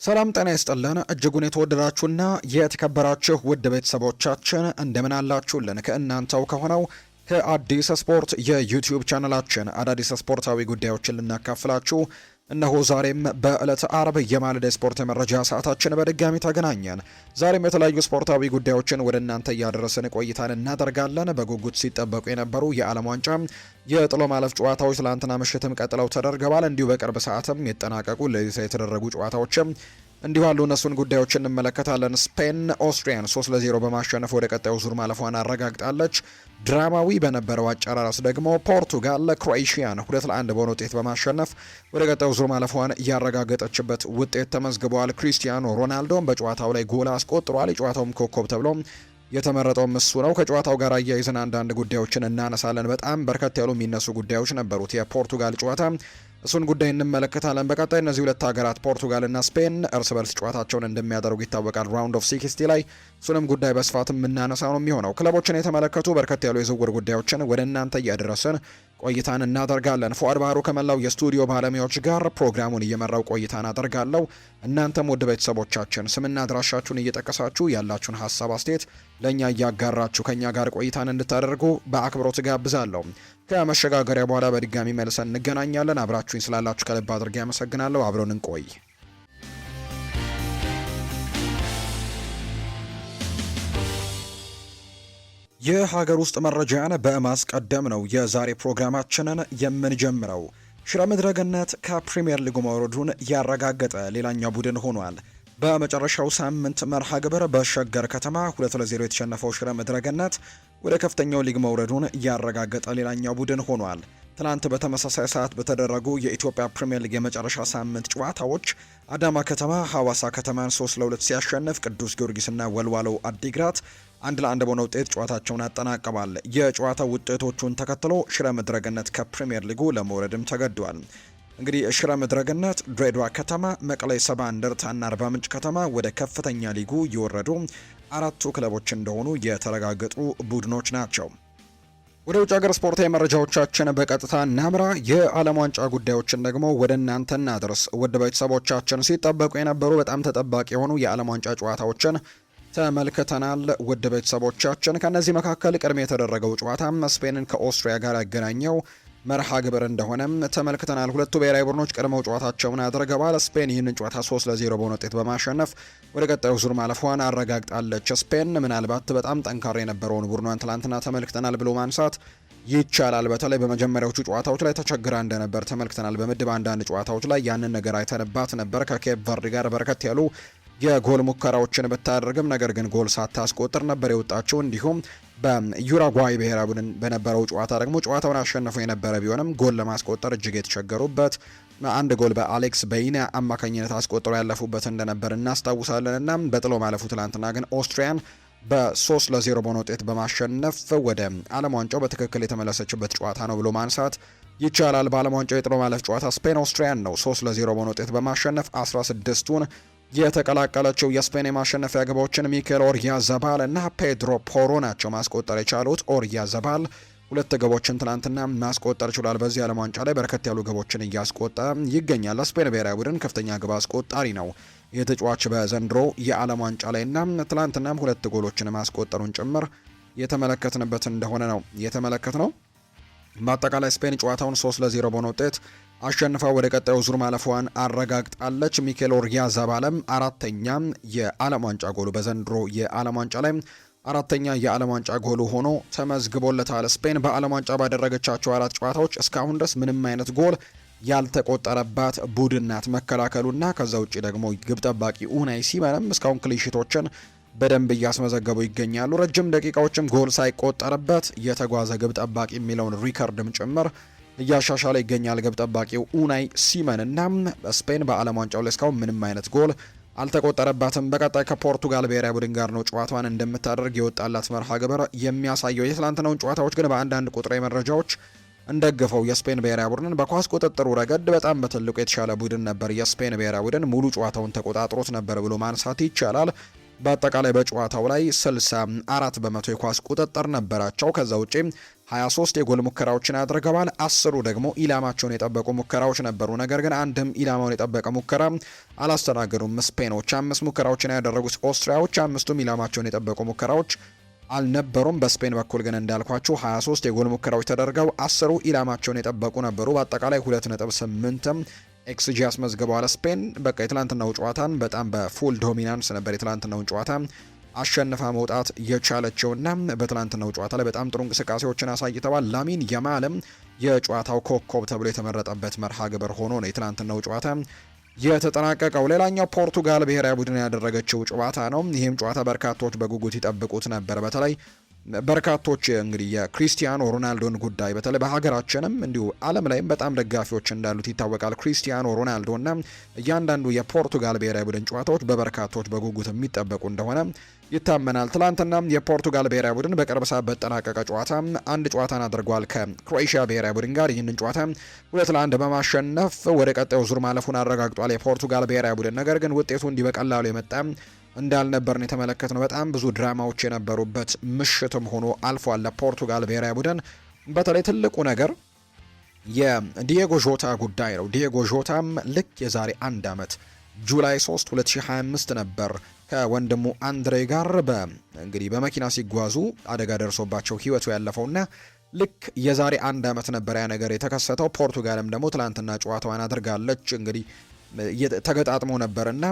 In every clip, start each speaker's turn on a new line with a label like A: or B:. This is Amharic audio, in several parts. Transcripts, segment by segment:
A: ሰላም ጤና ይስጥልን እጅጉን የተወደዳችሁና የተከበራችሁ ውድ ቤተሰቦቻችን እንደምን አላችሁልን? ከእናንተው ከሆነው ከአዲስ ስፖርት የዩቲዩብ ቻናላችን አዳዲስ ስፖርታዊ ጉዳዮችን ልናካፍላችሁ እነሆ ዛሬም በዕለተ አርብ የማለዳ ስፖርት የመረጃ ሰዓታችን በድጋሚ ተገናኘን። ዛሬም የተለያዩ ስፖርታዊ ጉዳዮችን ወደ እናንተ እያደረስን ቆይታን እናደርጋለን። በጉጉት ሲጠበቁ የነበሩ የዓለም ዋንጫ የጥሎ ማለፍ ጨዋታዎች ትላንትና ምሽትም ቀጥለው ተደርገዋል። እንዲሁ በቅርብ ሰዓትም የተጠናቀቁ ሌሊት የተደረጉ ጨዋታዎችም እንዲሁ ያሉ እነሱን ጉዳዮች እንመለከታለን። ስፔን ኦስትሪያን 3-0 በማሸነፍ ወደ ቀጣዩ ዙር ማለፏን አረጋግጣለች። ድራማዊ በነበረው አጨራረስ ደግሞ ፖርቱጋል ክሮኤሽያን 2-1 በሆነ ውጤት በማሸነፍ ወደ ቀጣዩ ዙር ማለፏን ያረጋገጠችበት ውጤት ተመዝግቧል። ክሪስቲያኖ ሮናልዶም በጨዋታው ላይ ጎል አስቆጥሯል። የጨዋታውም ኮከብ ተብሎ የተመረጠውም እሱ ነው። ከጨዋታው ጋር አያይዘን አንዳንድ ጉዳዮችን እናነሳለን። በጣም በርከት ያሉ የሚነሱ ጉዳዮች ነበሩት የፖርቱጋል ጨዋታ፣ እሱን ጉዳይ እንመለከታለን። በቀጣይ እነዚህ ሁለት ሀገራት ፖርቱጋል እና ስፔን እርስ በርስ ጨዋታቸውን እንደሚያደርጉ ይታወቃል። ራውንድ ኦፍ 60 ላይ እሱንም ጉዳይ በስፋትም የምናነሳ ነው የሚሆነው። ክለቦችን የተመለከቱ በርከት ያሉ የዝውውር ጉዳዮችን ወደ እናንተ እያደረስን ቆይታን እናደርጋለን። ፉአድ ባህሩ ከመላው የስቱዲዮ ባለሙያዎች ጋር ፕሮግራሙን እየመራው ቆይታን አደርጋለሁ። እናንተም ውድ ቤተሰቦቻችን ስምና አድራሻችሁን እየጠቀሳችሁ ያላችሁን ሀሳብ አስተያየት ለእኛ እያጋራችሁ ከእኛ ጋር ቆይታን እንድታደርጉ በአክብሮት ጋብዛለሁ። ከመሸጋገሪያ በኋላ በድጋሚ መልሰን እንገናኛለን። አብራችሁኝ ስላላችሁ ከልብ አድርጌ አመሰግናለሁ። አብረን እንቆይ። የሀገር ውስጥ መረጃን በማስቀደም ነው የዛሬ ፕሮግራማችንን የምንጀምረው። ሽረ ምድረ ገነት ከፕሪሚየር ሊጉ መውረዱን ያረጋገጠ ሌላኛው ቡድን ሆኗል። በመጨረሻው ሳምንት መርሃ ግብር በሸገር ከተማ 2-0 የተሸነፈው ሽረ ምድረ ገነት ወደ ከፍተኛው ሊግ መውረዱን ያረጋገጠ ሌላኛው ቡድን ሆኗል። ትናንት በተመሳሳይ ሰዓት በተደረጉ የኢትዮጵያ ፕሪሚየር ሊግ የመጨረሻ ሳምንት ጨዋታዎች አዳማ ከተማ ሐዋሳ ከተማን 3-2 ሲያሸንፍ፣ ቅዱስ ጊዮርጊስና ወልዋሎ አዲግራት 1-1 በሆነ ውጤት ጨዋታቸውን አጠናቀዋል። የጨዋታው ውጤቶቹን ተከትሎ ሽረ ምድረ ገነት ከፕሪሚየር ሊጉ ለመውረድም ተገዷል። እንግዲህ ሽረ ምድረ ገነት፣ ድሬዳዋ ከተማ፣ መቀሌ ሰባ እንደርታና አርባ ምንጭ ከተማ ወደ ከፍተኛ ሊጉ የወረዱ አራቱ ክለቦች እንደሆኑ የተረጋገጡ ቡድኖች ናቸው። ወደ ውጭ ሀገር ስፖርታዊ መረጃዎቻችን በቀጥታ እናምራ። የዓለም ዋንጫ ጉዳዮችን ደግሞ ወደ እናንተ እናድርስ። ውድ ቤተሰቦቻችን ሲጠበቁ የነበሩ በጣም ተጠባቂ የሆኑ የዓለም ዋንጫ ጨዋታዎችን ተመልክተናል። ውድ ቤተሰቦቻችን ከነዚህ መካከል ቅድሚያ የተደረገው ጨዋታ ስፔንን ከኦስትሪያ ጋር ያገናኘው መርሃ ግብር እንደሆነም ተመልክተናል። ሁለቱ ብሔራዊ ቡድኖች ቀድመው ጨዋታቸውን አድርገዋል። ስፔን ይህንን ጨዋታ 3-0 በሆነ ውጤት በማሸነፍ ወደ ቀጣዩ ዙር ማለፏን አረጋግጣለች። ስፔን ምናልባት በጣም ጠንካራ የነበረውን ቡድኗን ትላንትና ተመልክተናል ብሎ ማንሳት ይቻላል። በተለይ በመጀመሪያዎቹ ጨዋታዎች ላይ ተቸግራ እንደነበር ተመልክተናል። በምድብ አንዳንድ ጨዋታዎች ላይ ያንን ነገር አይተንባት ነበር። ከኬፕ ቨርዲ ጋር በርከት ያሉ የጎል ሙከራዎችን ብታደርግም ነገር ግን ጎል ሳታስቆጥር ነበር የወጣችው። እንዲሁም በዩራጓይ ብሔራዊ ቡድን በነበረው ጨዋታ ደግሞ ጨዋታውን አሸንፈው የነበረ ቢሆንም ጎል ለማስቆጠር እጅግ የተቸገሩበት አንድ ጎል በአሌክስ በይና አማካኝነት አስቆጥረው ያለፉበት እንደነበር እናስታውሳለን። እና በጥሎ ማለፉ ትላንትና ግን ኦስትሪያን በ3-0 በሆነ ውጤት በማሸነፍ ወደ ዓለም ዋንጫው በትክክል የተመለሰችበት ጨዋታ ነው ብሎ ማንሳት ይቻላል። በዓለም ዋንጫው የጥሎ ማለፍ ጨዋታ ስፔን ኦስትሪያን ነው 3-0 በሆነ ውጤት በማሸነፍ 16ቱን የተቀላቀለችው። የስፔን የማሸነፊያ ግቦችን ሚኬል ኦርያዛባል እና ፔድሮ ፖሮ ናቸው ማስቆጠር የቻሉት። ኦርያዛባል 2 ግቦችን ትናንትና ማስቆጠር ችሏል። በዚህ ዓለም ዋንጫ ላይ በርከት ያሉ ግቦችን እያስቆጠረ ይገኛል። ለስፔን ብሔራዊ ቡድን ከፍተኛ ግብ አስቆጣሪ ነው የተጫዋች በዘንድሮ የዓለም ዋንጫ ላይ እና ትናንትናም 2 ጎሎችን ማስቆጠሩን ጭምር የተመለከትንበት እንደሆነ ነው የተመለከትነው። በአጠቃላይ ስፔን ጨዋታውን 3-0 በሆነ ውጤት አሸንፋ ወደ ቀጣዩ ዙር ማለፏን አረጋግጣለች። ሚኬል ኦርያዛባልም አራተኛ የዓለም ዋንጫ ጎሉ በዘንድሮ የዓለም ዋንጫ ላይ አራተኛ የዓለም ዋንጫ ጎሉ ሆኖ ተመዝግቦለታል። ስፔን በዓለም ዋንጫ ባደረገቻቸው 4 ጨዋታዎች እስካሁን ድረስ ምንም አይነት ጎል ያልተቆጠረባት ቡድን ናት። መከላከሉና ከዛ ውጪ ደግሞ ግብ ጠባቂ ኡናይ ሲመንም እስካሁን ክሊንሺቶችን በደንብ እያስመዘገቡ ይገኛሉ። ረጅም ደቂቃዎችም ጎል ሳይቆጠርበት የተጓዘ ግብ ጠባቂ የሚለውን ሪከርድም ጭምር እያሻሻለ ይገኛል ግብ ጠባቂው ኡናይ ሲመን። እና ስፔን በዓለም ዋንጫው ላይ እስካሁን ምንም አይነት ጎል አልተቆጠረባትም። በቀጣይ ከፖርቱጋል ብሔራዊ ቡድን ጋር ነው ጨዋታዋን እንደምታደርግ የወጣላት መርሃ ግብር የሚያሳየው። የትላንትናውን ጨዋታዎች ግን በአንዳንድ ቁጥራዊ መረጃዎች እንደገፈው የስፔን ብሔራዊ ቡድን በኳስ ቁጥጥሩ ረገድ በጣም በትልቁ የተሻለ ቡድን ነበር። የስፔን ብሔራዊ ቡድን ሙሉ ጨዋታውን ተቆጣጥሮት ነበር ብሎ ማንሳት ይቻላል። በአጠቃላይ በጨዋታው ላይ 64 በመቶ የኳስ ቁጥጥር ነበራቸው። ከዛ ውጪ 23 የጎል ሙከራዎችን አድርገዋል። 10ሩ ደግሞ ኢላማቸውን የጠበቁ ሙከራዎች ነበሩ። ነገር ግን አንድም ኢላማውን የጠበቀ ሙከራ አላስተናገዱም ስፔኖች። 5 ሙከራዎችን ያደረጉት ኦስትሪያዎች 5ቱም ኢላማቸውን የጠበቁ ሙከራዎች አልነበሩም። በስፔን በኩል ግን እንዳልኳችሁ 23 የጎል ሙከራዎች ተደርገው 10ሩ ኢላማቸውን የጠበቁ ነበሩ። በአጠቃላይ 2.8 ኤክስጂ አስመዝግበዋል ስፔን። በቃ የትላንትናው ጨዋታን በጣም በፉል ዶሚናንስ ነበር የትላንትናውን ጨዋታ አሸንፋ መውጣት የቻለችውና በትላንትናው ጨዋታ ላይ በጣም ጥሩ እንቅስቃሴዎችን አሳይተዋል። ላሚን ያማልም የጨዋታው ኮከብ ተብሎ የተመረጠበት መርሃ ግብር ሆኖ ነው የትላንትናው ጨዋታ የተጠናቀቀው። ሌላኛው ፖርቱጋል ብሔራዊ ቡድን ያደረገችው ጨዋታ ነው። ይህም ጨዋታ በርካቶች በጉጉት ይጠብቁት ነበር። በተለይ በርካቶች እንግዲህ የክሪስቲያኖ ሮናልዶን ጉዳይ በተለይ በሀገራችንም እንዲሁ ዓለም ላይም በጣም ደጋፊዎች እንዳሉት ይታወቃል። ክሪስቲያኖ ሮናልዶና እያንዳንዱ የፖርቱጋል ብሔራዊ ቡድን ጨዋታዎች በበርካቶች በጉጉት የሚጠበቁ እንደሆነ ይታመናል። ትላንትና የፖርቱጋል ብሔራዊ ቡድን በቅርብ ሰዓት በተጠናቀቀ ጨዋታ አንድ ጨዋታን አድርጓል ከክሮኤሽያ ብሔራዊ ቡድን ጋር። ይህንን ጨዋታ 2-1 በማሸነፍ ወደ ቀጣዩ ዙር ማለፉን አረጋግጧል የፖርቱጋል ብሔራዊ ቡድን። ነገር ግን ውጤቱ እንዲህ በቀላሉ የመጣ እንዳልነበርን የተመለከትነው በጣም ብዙ ድራማዎች የነበሩበት ምሽትም ሆኖ አልፏል ለፖርቱጋል ብሔራዊ ቡድን። በተለይ ትልቁ ነገር የዲየጎ ዦታ ጉዳይ ነው። ዲየጎ ዦታም ልክ የዛሬ 1 ዓመት ጁላይ 3 2025 ነበር ከወንድሙ አንድሬ ጋር እንግዲህ በመኪና ሲጓዙ አደጋ ደርሶባቸው ህይወቱ ያለፈውና ልክ የዛሬ 1 ዓመት ነበር ያ ነገር የተከሰተው። ፖርቱጋልም ደግሞ ትላንትና ጨዋታዋን አድርጋለች። እንግዲህ ተገጣጥሞ ነበርና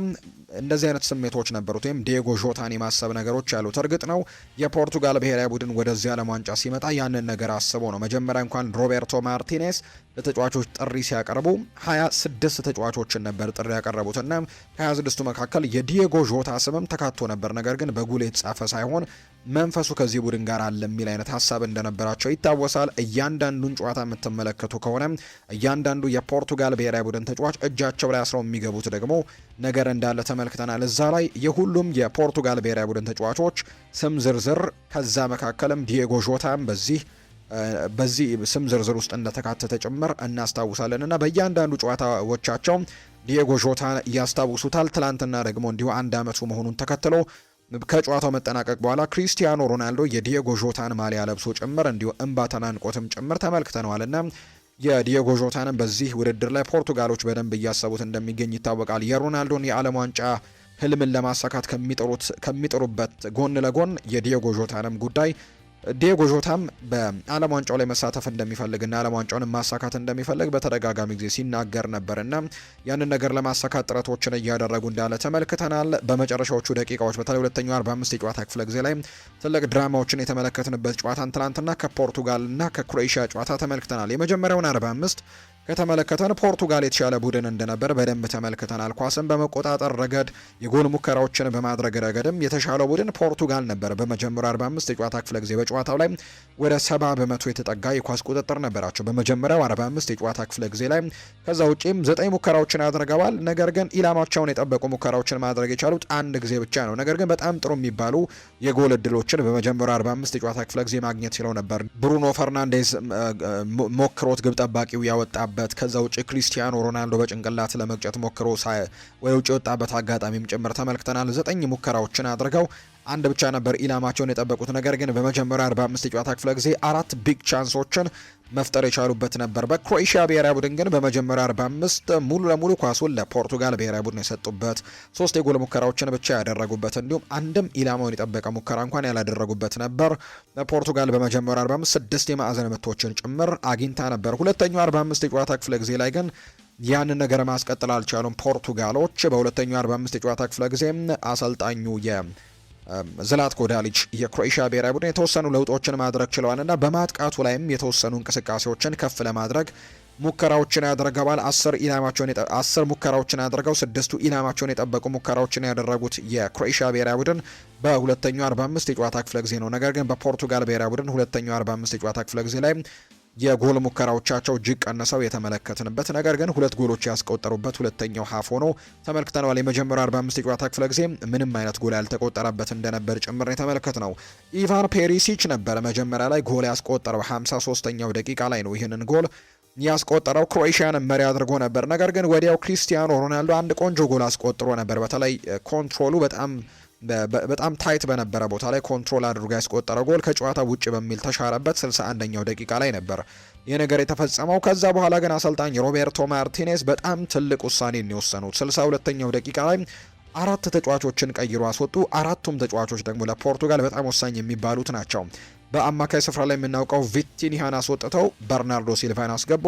A: እንደዚህ አይነት ስሜቶች ነበሩት። ወይም ዲየጎ ዦታን የማሰብ ነገሮች ያሉት እርግጥ ነው የፖርቱጋል ብሔራዊ ቡድን ወደዚህ ዓለም ዋንጫ ሲመጣ ያንን ነገር አስቦ ነው። መጀመሪያ እንኳን ሮቤርቶ ማርቲኔስ ለተጫዋቾች ጥሪ ሲያቀርቡ 26 ተጫዋቾችን ነበር ጥሪ ያቀረቡትና ከ26ቱ መካከል የዲየጎ ዦታ ስምም ተካቶ ነበር። ነገር ግን በጉል የተጻፈ ሳይሆን መንፈሱ ከዚህ ቡድን ጋር አለ የሚል አይነት ሀሳብ እንደነበራቸው ይታወሳል። እያንዳንዱን ጨዋታ የምትመለከቱ ከሆነ እያንዳንዱ የፖርቱጋል ብሔራዊ ቡድን ተጫዋች እጃቸው ላይ አስረው የሚገቡት ደግሞ ነገር እንዳለ ተመልክተናል። እዛ ላይ የሁሉም የፖርቱጋል ብሔራዊ ቡድን ተጫዋቾች ስም ዝርዝር ከዛ መካከልም ዲየጎ ዦታም በዚህ ስም ዝርዝር ውስጥ እንደተካተተ ጭምር እናስታውሳለን እና በእያንዳንዱ ጨዋታዎቻቸው ዲየጎ ዦታ ያስታውሱታል። ትላንትና ደግሞ እንዲሁ 1 ዓመቱ መሆኑን ተከትሎ ከጨዋታው መጠናቀቅ በኋላ ክሪስቲያኖ ሮናልዶ የዲየጎ ዦታን ማሊያ ለብሶ ጭምር እንዲሁ እንባ ተናንቆትም ጭምር ተመልክተነዋልና የዲየጎ ዦታንም በዚህ ውድድር ላይ ፖርቱጋሎች በደንብ እያሰቡት እንደሚገኝ ይታወቃል። የሮናልዶን የዓለም ዋንጫ ህልምን ለማሳካት ከሚጥሩበት ጎን ለጎን የዲየጎ ዦታንም ጉዳይ ዲየጎ ዦታም በዓለም ዋንጫው ላይ መሳተፍ እንደሚፈልግና ዓለም ዋንጫውን ማሳካት እንደሚፈልግ በተደጋጋሚ ጊዜ ሲናገር ነበርና ያንን ነገር ለማሳካት ጥረቶችን እያደረጉ እንዳለ ተመልክተናል። በመጨረሻዎቹ ደቂቃዎች በተለይ ሁለተኛው 45 የጨዋታ ክፍለ ጊዜ ላይ ትልቅ ድራማዎችን የተመለከትንበት ጨዋታን ትናንትና ከፖርቱጋልና ከክሮኤሽያ ጨዋታ ተመልክተናል። የመጀመሪያውን 45 ከተመለከተን ፖርቱጋል የተሻለ ቡድን እንደነበር በደንብ ተመልክተናል። ኳስን በመቆጣጠር ረገድ የጎል ሙከራዎችን በማድረግ ረገድም የተሻለው ቡድን ፖርቱጋል ነበር። በመጀመሪያው 45 የጨዋታ ክፍለ ጊዜ በጨዋታው ላይ ወደ 70 በመቶ የተጠጋ የኳስ ቁጥጥር ነበራቸው በመጀመሪያው 45 የጨዋታ ክፍለ ጊዜ ላይ። ከዛ ውጪም 9 ሙከራዎችን አድርገዋል። ነገር ግን ኢላማቸውን የጠበቁ ሙከራዎችን ማድረግ የቻሉት አንድ ጊዜ ብቻ ነው። ነገር ግን በጣም ጥሩ የሚባሉ የጎል እድሎችን በመጀመሪያው 45 የጨዋታ ክፍለ ጊዜ ማግኘት ችለው ነበር። ብሩኖ ፈርናንዴዝ ሞክሮት ግብ ጠባቂው ያወጣበት፣ ከዛ ውጪ ክሪስቲያኖ ሮናልዶ በጭንቅላት ለመግጨት ሞክሮ ወደ ውጪ የወጣበት አጋጣሚም ጭምር ተመልክተናል። 9 ሙከራዎችን አድርገው አንድ ብቻ ነበር ኢላማቸውን የጠበቁት። ነገር ግን በመጀመሪያው 45 የጨዋታ ክፍለ ጊዜ 4 ቢግ ቻንሶችን መፍጠር የቻሉበት ነበር። በክሮኤሽያ ብሔራዊ ቡድን ግን በመጀመሪያው 45 ሙሉ ለሙሉ ኳሱን ለፖርቱጋል ብሔራዊ ቡድን የሰጡበት፣ 3 የጎል ሙከራዎችን ብቻ ያደረጉበት እንዲሁም አንድም ኢላማውን የጠበቀ ሙከራ እንኳን ያላደረጉበት ነበር። ፖርቱጋል በመጀመሪያው 45 6 የማዕዘን ምቶችን ጭምር አግኝታ ነበር። ሁለተኛው 45 የጨዋታ ክፍለ ጊዜ ላይ ግን ያንን ነገር ማስቀጠል አልቻሉም ፖርቱጋሎች። በሁለተኛው 45 የጨዋታ ክፍለ ጊዜ አሰልጣኙ ዝላትኮ ዳሊች የክሮኤሽያ ብሔራዊ ቡድን የተወሰኑ ለውጦችን ማድረግ ችለዋልና በማጥቃቱ ላይም የተወሰኑ እንቅስቃሴዎችን ከፍ ለማድረግ ሙከራዎችን ያደርገዋል። 10 ሙከራዎችን አድርገው 6ቱ ኢላማቸውን የጠበቁ ሙከራዎችን ያደረጉት የክሮኤሽያ ብሔራዊ ቡድን በሁለተኛው 45 የጨዋታ ክፍለ ጊዜ ነው። ነገር ግን በፖርቱጋል ብሔራዊ ቡድን ሁለተኛው 45 የጨዋታ ክፍለ ጊዜ ላይ የጎል ሙከራዎቻቸው እጅግ ቀንሰው የተመለከትንበት፣ ነገር ግን 2 ጎሎች ያስቆጠሩበት ሁለተኛው ሀፍ ሆኖ ተመልክተናል። የመጀመሪያው 45 የጨዋታ ክፍለ ጊዜ ምንም አይነት ጎል ያልተቆጠረበት እንደነበር ጭምር የተመለከት ነው። ኢቫን ፔሪሲች ነበር መጀመሪያ ላይ ጎል ያስቆጠረው 53ኛው ደቂቃ ላይ ነው። ይህንን ጎል ያስቆጠረው ክሮኤሽያን መሪ አድርጎ ነበር። ነገር ግን ወዲያው ክሪስቲያኖ ሮናልዶ አንድ ቆንጆ ጎል አስቆጥሮ ነበር። በተለይ ኮንትሮሉ በጣም በጣም ታይት በነበረ ቦታ ላይ ኮንትሮል አድርጎ ያስቆጠረ ጎል ከጨዋታ ውጭ በሚል ተሻረበት 61ኛው ደቂቃ ላይ ነበር ይህ ነገር የተፈጸመው። ከዛ በኋላ ግን አሰልጣኝ ሮቤርቶ ማርቲኔዝ በጣም ትልቅ ውሳኔ የወሰኑት 62ኛው ደቂቃ ላይ 4 ተጫዋቾችን ቀይሮ አስወጡ። 4ቱም ተጫዋቾች ደግሞ ለፖርቱጋል በጣም ወሳኝ የሚባሉት ናቸው። በአማካይ ስፍራ ላይ የምናውቀው ቪቲኒሃን አስወጥተው በርናርዶ ሲልቫን አስገቡ።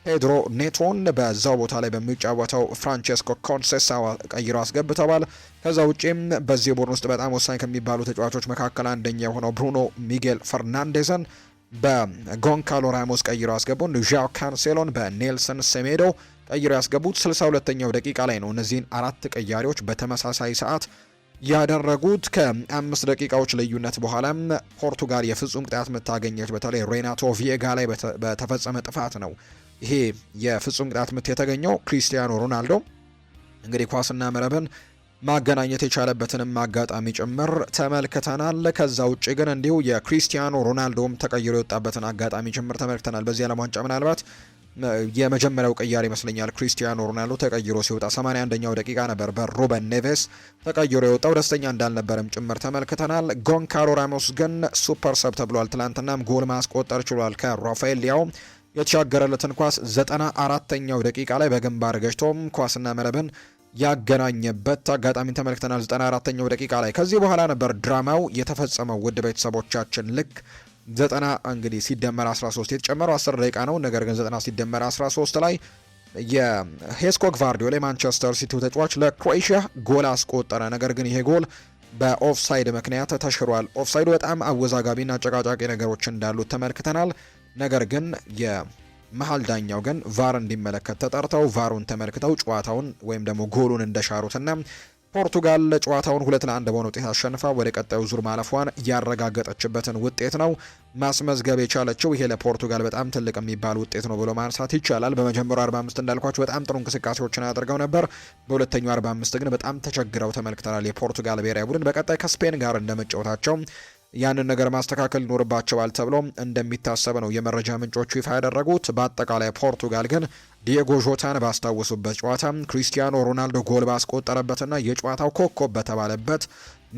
A: ፔድሮ ኔቶን በዛው ቦታ ላይ በሚጫወተው ፍራንቼስኮ ኮንሴሳው ቀይሮ አስገብተዋል። ከዛ ውጪም በዚህ ቡድን ውስጥ በጣም ወሳኝ ከሚባሉ ተጫዋቾች መካከል አንደኛ የሆነው ብሩኖ ሚጌል ፈርናንዴዝን በጎንካሎ ራሞስ ቀይሮ አስገቡ። ዣኦ ካንሴሎን በኔልሰን ሴሜዶ ቀይሮ ያስገቡት 62ኛው ደቂቃ ላይ ነው። እነዚህን 4 ቀያሪዎች በተመሳሳይ ሰዓት ያደረጉት ከ5 ደቂቃዎች ልዩነት በኋላም ፖርቱጋል የፍጹም ቅጣት ምታገኘች በተለይ ሬናቶ ቪዬጋ ላይ በተፈጸመ ጥፋት ነው ይሄ የፍጹም ቅጣት ምት የተገኘው። ክሪስቲያኖ ሮናልዶ እንግዲህ ኳስና መረብን ማገናኘት የቻለበትንም አጋጣሚ ጭምር ተመልክተናል። ከዛ ውጭ ግን እንዲሁ የክሪስቲያኖ ሮናልዶም ተቀይሮ የወጣበትን አጋጣሚ ጭምር ተመልክተናል። በዚህ ዓለም ዋንጫ ምናልባት የመጀመሪያው ቀያሪ ይመስለኛል ክሪስቲያኖ ሮናልዶ ተቀይሮ ሲወጣ 81ኛው ደቂቃ ነበር በሩበን ኔቬስ ተቀይሮ የወጣው። ደስተኛ እንዳልነበረም ጭምር ተመልክተናል። ጎንካሎ ራሞስ ግን ሱፐር ሰብ ተብሏል። ትላንትናም ጎል ማስቆጠር ችሏል። ከራፋኤል ሊያው የተሻገረለትን ኳስ 94ኛው ደቂቃ ላይ በግንባር ገጭቶም ኳስና መረብን ያገናኘበት አጋጣሚ ተመልክተናል 94ኛው ደቂቃ ላይ። ከዚህ በኋላ ነበር ድራማው የተፈጸመው። ውድ ቤተሰቦቻችን ልክ 90 እንግዲህ ሲደመር 13 የተጨመረው 10 ደቂቃ ነው። ነገር ግን 90 ሲደመር 13 ላይ የሄስኮ ግቫርዲዮል የማንቸስተር ሲቲው ተጫዋች ለክሮኤሺያ ጎል አስቆጠረ። ነገር ግን ይሄ ጎል በኦፍሳይድ ምክንያት ተሽሯል። ኦፍሳይዱ በጣም አወዛጋቢና አጨቃጫቂ ነገሮች እንዳሉት ተመልክተናል። ነገር ግን የመሃል ዳኛው ግን ቫር እንዲመለከት ተጠርተው ቫሩን ተመልክተው ጨዋታውን ወይም ደግሞ ጎሉን እንደሻሩትና ፖርቱጋል ጨዋታውን 2-1 በሆነ ውጤት አሸንፋ ወደ ቀጣዩ ዙር ማለፏን ያረጋገጠችበትን ውጤት ነው ማስመዝገብ የቻለችው። ይሄ ለፖርቱጋል በጣም ትልቅ የሚባል ውጤት ነው ብሎ ማንሳት ይቻላል። በመጀመሪያው 45 እንዳልኳቸው በጣም ጥሩ እንቅስቃሴዎችን አድርገው ነበር። በሁለተኛው 45 ግን በጣም ተቸግረው ተመልክተናል። የፖርቱጋል ብሔራዊ ቡድን በቀጣይ ከስፔን ጋር እንደመጫወታቸው ያንን ነገር ማስተካከል ይኖርባቸዋል ተብሎ እንደሚታሰብ ነው የመረጃ ምንጮቹ ይፋ ያደረጉት። በአጠቃላይ ፖርቱጋል ግን ዲየጎ ዦታን ባስታወሱበት ጨዋታ ክሪስቲያኖ ሮናልዶ ጎል ባስቆጠረበትና የጨዋታው ኮከብ በተባለበት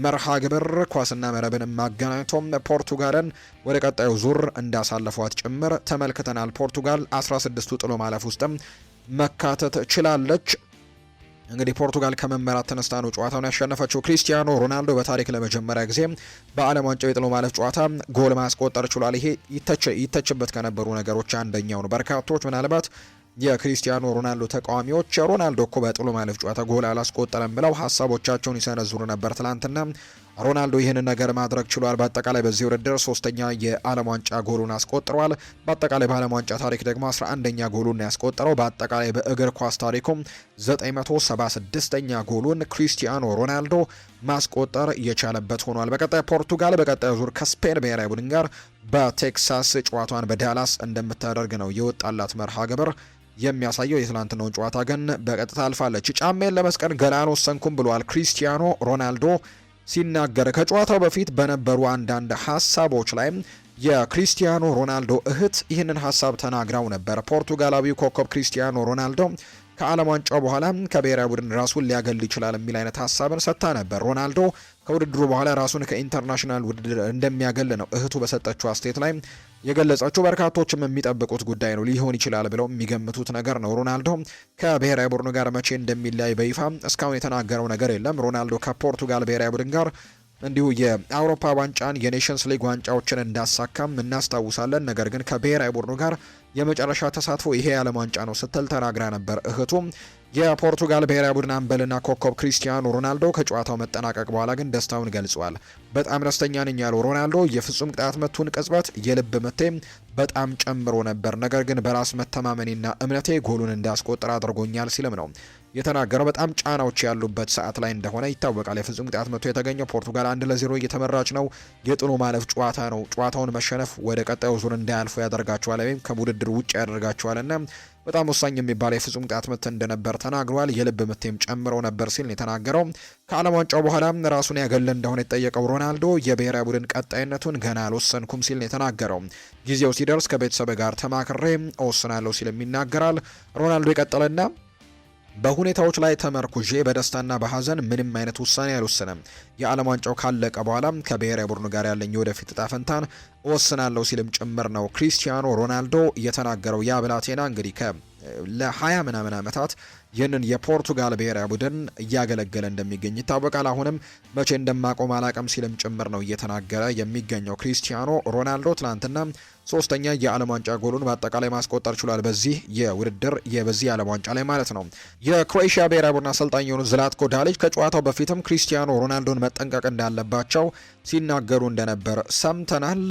A: መርሃ ግብር ኳስና መረብን ማገናኘቶም ፖርቱጋልን ወደ ቀጣዩ ዙር እንዳሳለፏት ጭምር ተመልክተናል። ፖርቱጋል 16ቱ ጥሎ ማለፍ ውስጥም መካተት ችላለች። እንግዲህ ፖርቱጋል ከመመራት ተነስታ ነው ጨዋታውን ያሸነፈችው። ክሪስቲያኖ ሮናልዶ በታሪክ ለመጀመሪያ ጊዜ በዓለም ዋንጫው የጥሎ ማለፍ ጨዋታ ጎል ማስቆጠር ችሏል። ይሄ ይተችበት ከነበሩ ነገሮች አንደኛው ነው። በርካቶች ምናልባት የክሪስቲያኖ ሮናልዶ ተቃዋሚዎች ሮናልዶ እኮ በጥሎ ማለፍ ጨዋታ ጎል አላስቆጠረም ብለው ሀሳቦቻቸውን ይሰነዝሩ ነበር። ትላንትና ሮናልዶ ይህንን ነገር ማድረግ ችሏል። በአጠቃላይ በዚህ ውድድር 3ኛ የዓለም ዋንጫ ጎሉን አስቆጥሯል። በአጠቃላይ በዓለም ዋንጫ ታሪክ ደግሞ 11ኛ ጎሉን ያስቆጠረው። በአጠቃላይ በእግር ኳስ ታሪኩም 976ኛ ጎሉን ክሪስቲያኖ ሮናልዶ ማስቆጠር የቻለበት ሆኗል። በቀጣይ ፖርቱጋል በቀጣይ ዙር ከስፔን ብሔራዊ ቡድን ጋር በቴክሳስ ጨዋታዋን በዳላስ እንደምታደርግ ነው የወጣላት መርሃ ግብር የሚያሳየው። የትላንትናውን ጨዋታ ግን በቀጥታ አልፋለች። ጫሜን ለመስቀል ገና አልወሰንኩም ብሏል ክሪስቲያኖ ሮናልዶ ሲናገር። ከጨዋታው በፊት በነበሩ አንዳንድ ሀሳቦች ላይ የክሪስቲያኖ ሮናልዶ እህት ይህንን ሀሳብ ተናግረው ነበር። ፖርቱጋላዊው ኮከብ ክሪስቲያኖ ሮናልዶ ከዓለም ዋንጫው በኋላ ከብሔራዊ ቡድን ራሱን ሊያገል ይችላል የሚል አይነት ሀሳብን ሰጥታ ነበር። ሮናልዶ ከውድድሩ በኋላ ራሱን ከኢንተርናሽናል ውድድር እንደሚያገል ነው እህቱ በሰጠችው አስተያየት ላይ የገለጸችው። በርካቶችም የሚጠብቁት ጉዳይ ነው፣ ሊሆን ይችላል ብለው የሚገምቱት ነገር ነው። ሮናልዶ ከብሔራዊ ቡድኑ ጋር መቼ እንደሚለያይ በይፋ እስካሁን የተናገረው ነገር የለም። ሮናልዶ ከፖርቱጋል ብሔራዊ ቡድን ጋር እንዲሁ የአውሮፓ ዋንጫን የኔሽንስ ሊግ ዋንጫዎችን እንዳሳካም እናስታውሳለን። ነገር ግን ከብሔራዊ ቡድኑ ጋር የመጨረሻ ተሳትፎ ይሄ የዓለም ዋንጫ ነው ስትል ተናግራ ነበር እህቱም። የፖርቱጋል ብሔራዊ ቡድን አምበልና ኮከብ ክሪስቲያኖ ሮናልዶ ከጨዋታው መጠናቀቅ በኋላ ግን ደስታውን ገልጿል። በጣም ደስተኛ ነኝ ያለው ሮናልዶ የፍጹም ቅጣት ምቱን ቅጽበት የልብ ምቴ በጣም ጨምሮ ነበር፣ ነገር ግን በራስ መተማመኔና እምነቴ ጎሉን እንዳስቆጥር አድርጎኛል ሲልም ነው የተናገረው። በጣም ጫናዎች ያሉበት ሰዓት ላይ እንደሆነ ይታወቃል። የፍጹም ቅጣት ምቱ የተገኘው ፖርቱጋል 1-0 እየተመራች ነው። የጥሎ ማለፍ ጨዋታ ነው። ጨዋታውን መሸነፍ ወደ ቀጣዩ ዙር እንዳያልፉ ያደርጋቸዋል ወይም ከውድድር ውጭ ያደርጋቸዋልና በጣም ወሳኝ የሚባል የፍጹም ቅጣት ምት እንደነበር ተናግሯል። የልብ ምቴም ጨምሮ ነበር ሲል የተናገረው። ከዓለም ዋንጫው በኋላ ራሱን ያገለ እንደሆነ የጠየቀው ሮናልዶ የብሔራዊ ቡድን ቀጣይነቱን ገና አልወሰንኩም ሲል የተናገረው። ጊዜው ሲደርስ ከቤተሰብ ጋር ተማክሬ እወስናለሁ ሲልም ይናገራል። ሮናልዶ የቀጠለና በሁኔታዎች ላይ ተመርኩዤ በደስታና በሀዘን ምንም አይነት ውሳኔ አልወስንም። የዓለም ዋንጫው ካለቀ በኋላ ከብሔራዊ ቡድኑ ጋር ያለኝ ወደፊት እጣ ፈንታን እወስናለሁ ሲልም ጭምር ነው ክሪስቲያኖ ሮናልዶ የተናገረው። ያ ብላቴና እንግዲህ ለ20 ምናምን ዓመታት ይህንን የፖርቱጋል ብሔራዊ ቡድን እያገለገለ እንደሚገኝ ይታወቃል። አሁንም መቼ እንደማቆም አላቅም ሲልም ጭምር ነው እየተናገረ የሚገኘው። ክሪስቲያኖ ሮናልዶ ትናንትና ሶስተኛ የዓለም ዋንጫ ጎሉን በአጠቃላይ ማስቆጠር ችሏል። በዚህ የውድድር በዚህ የዓለም ዋንጫ ላይ ማለት ነው። የክሮኤሽያ ብሔራዊ ቡድን አሰልጣኝ የሆኑት ዝላትኮ ዳሊች ከጨዋታው በፊትም ክሪስቲያኖ ሮናልዶን መጠንቀቅ እንዳለባቸው ሲናገሩ እንደነበር ሰምተናል።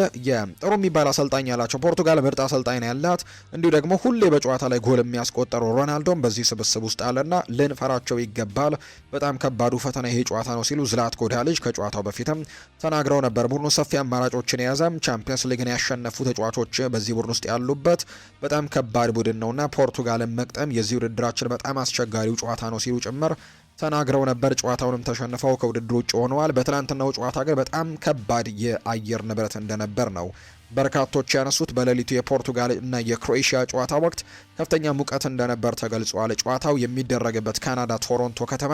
A: ጥሩ የሚባል አሰልጣኝ ያላቸው ፖርቱጋል ምርጥ አሰልጣኝ ያላት፣ እንዲሁ ደግሞ ሁሌ በጨዋታ ላይ ጎል የሚያስቆጠረው ሮናልዶን በዚህ ስብስብ ውስጥ አለና ልንፈራቸው ይገባል። በጣም ከባዱ ፈተና ይሄ ጨዋታ ነው ሲሉ ዝላትኮ ዳሊች ከጨዋታው በፊትም ተናግረው ነበር። ቡድኑ ሰፊ አማራጮችን የያዘ ቻምፒየንስ ሊግን ያሸነፉ ተጫዋቾች በዚህ ቡድን ውስጥ ያሉበት በጣም ከባድ ቡድን ነውና ፖርቱጋልን መቅጠም የዚህ ውድድራችን በጣም አስቸጋሪው ጨዋታ ነው ሲሉ ጭምር ተናግረው ነበር። ጨዋታውንም ተሸንፈው ከውድድሩ ውጭ ሆነዋል። በትናንትናው ጨዋታ ግን በጣም ከባድ የአየር ንብረት እንደነበር ነው በርካቶች ያነሱት። በሌሊቱ የፖርቱጋል እና የክሮኤሽያ ጨዋታ ወቅት ከፍተኛ ሙቀት እንደነበር ተገልጿል። ጨዋታው የሚደረግበት ካናዳ ቶሮንቶ ከተማ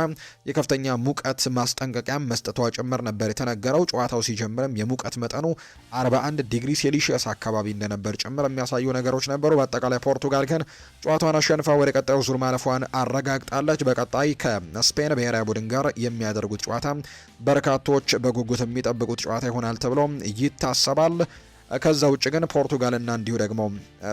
A: የከፍተኛ ሙቀት ማስጠንቀቂያ መስጠቷ ጭምር ነበር የተነገረው። ጨዋታው ሲጀምርም የሙቀት መጠኑ 41 ዲግሪ ሴልሺየስ አካባቢ እንደነበር ጭምር የሚያሳዩ ነገሮች ነበሩ። በአጠቃላይ ፖርቱጋል ግን ጨዋታውን አሸንፋ ወደ ቀጣዩ ዙር ማለፏን አረጋግጣለች። በቀጣይ ከስፔን ብሔራዊ ቡድን ጋር የሚያደርጉት ጨዋታ በርካቶች በጉጉት የሚጠብቁት ጨዋታ ይሆናል ተብሎ ይታሰባል። ከዛ ውጭ ግን ፖርቱጋልና እንዲሁ ደግሞ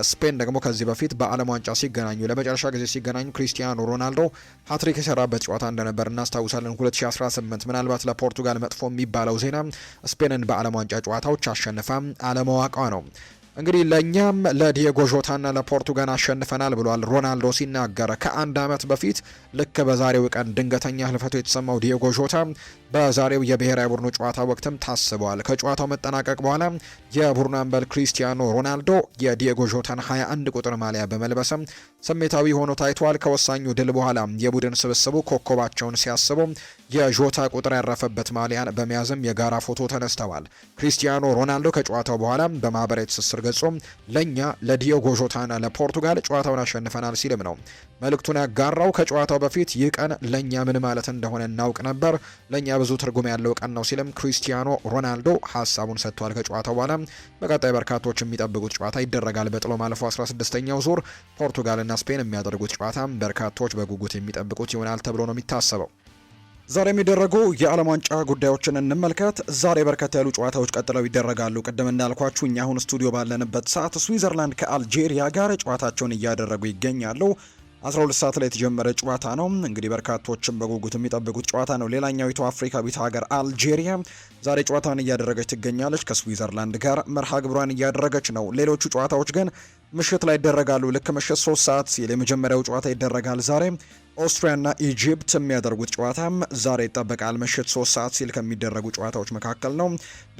A: ስፔን ደግሞ ከዚህ በፊት በዓለም ዋንጫ ሲገናኙ ለመጨረሻ ጊዜ ሲገናኙ ክሪስቲያኖ ሮናልዶ ሃትሪክ የሰራበት ጨዋታ እንደነበር እናስታውሳለን። 2018 ምናልባት ለፖርቱጋል መጥፎ የሚባለው ዜና ስፔንን በዓለም ዋንጫ ጨዋታዎች አሸንፋ አለመዋቋ ነው። እንግዲህ ለእኛም ለዲየጎ ዦታና ለፖርቱጋል አሸንፈናል ብሏል ሮናልዶ ሲናገር። ከአንድ ዓመት በፊት ልክ በዛሬው ቀን ድንገተኛ ህልፈቱ የተሰማው ዲየጎ ዦታ በዛሬው የብሔራዊ ቡድኑ ጨዋታ ወቅትም ታስበዋል። ከጨዋታው መጠናቀቅ በኋላ የቡድኑ አምበል ክሪስቲያኖ ሮናልዶ የዲየጎ ዦታን 21 ቁጥር ማሊያ በመልበስም ስሜታዊ ሆኖ ታይቷል። ከወሳኙ ድል በኋላ የቡድን ስብስቡ ኮከባቸውን ሲያስቡ የዦታ ቁጥር ያረፈበት ማሊያን በመያዝም የጋራ ፎቶ ተነስተዋል። ክሪስቲያኖ ሮናልዶ ከጨዋታው በኋላ በማህበራዊ ትስስር ገጾ ለእኛ ለዲየጎ ዦታና ለፖርቱጋል ጨዋታውን አሸንፈናል ሲልም ነው መልእክቱን ያጋራው። ከጨዋታው በፊት ይህ ቀን ለእኛ ምን ማለት እንደሆነ እናውቅ ነበር፣ ለእኛ ብዙ ትርጉም ያለው ቀን ነው ሲልም ክሪስቲያኖ ሮናልዶ ሀሳቡን ሰጥቷል። ከጨዋታው በኋላ በቀጣይ በርካቶች የሚጠብቁት ጨዋታ ይደረጋል። በጥሎ ማለፉ 16ኛው ዙር ፖርቱጋልና ስፔን የሚያደርጉት ጨዋታ በርካቶች በጉጉት የሚጠብቁት ይሆናል ተብሎ ነው የሚታሰበው። ዛሬ የሚደረጉ የዓለም ዋንጫ ጉዳዮችን እንመልከት። ዛሬ በርከት ያሉ ጨዋታዎች ቀጥለው ይደረጋሉ። ቅድም እንዳልኳችሁ እኛ አሁን ስቱዲዮ ባለንበት ሰዓት ስዊዘርላንድ ከአልጄሪያ ጋር ጨዋታቸውን እያደረጉ ይገኛሉ። 12 ሰዓት ላይ የተጀመረ ጨዋታ ነው። እንግዲህ በርካቶችም በጉጉት የሚጠብቁት ጨዋታ ነው። ሌላኛዊቱ አፍሪካዊት ሀገር አልጄሪያ ዛሬ ጨዋታን እያደረገች ትገኛለች። ከስዊዘርላንድ ጋር መርሃ ግብሯን እያደረገች ነው። ሌሎቹ ጨዋታዎች ግን ምሽት ላይ ይደረጋሉ። ልክ ምሽት 3 ሰዓት ሲል የመጀመሪያው ጨዋታ ይደረጋል ዛሬ። ኦስትሪያና ኢጂፕት የሚያደርጉት ጨዋታም ዛሬ ይጠበቃል። ምሽት 3 ሰዓት ሲል ከሚደረጉ ጨዋታዎች መካከል ነው።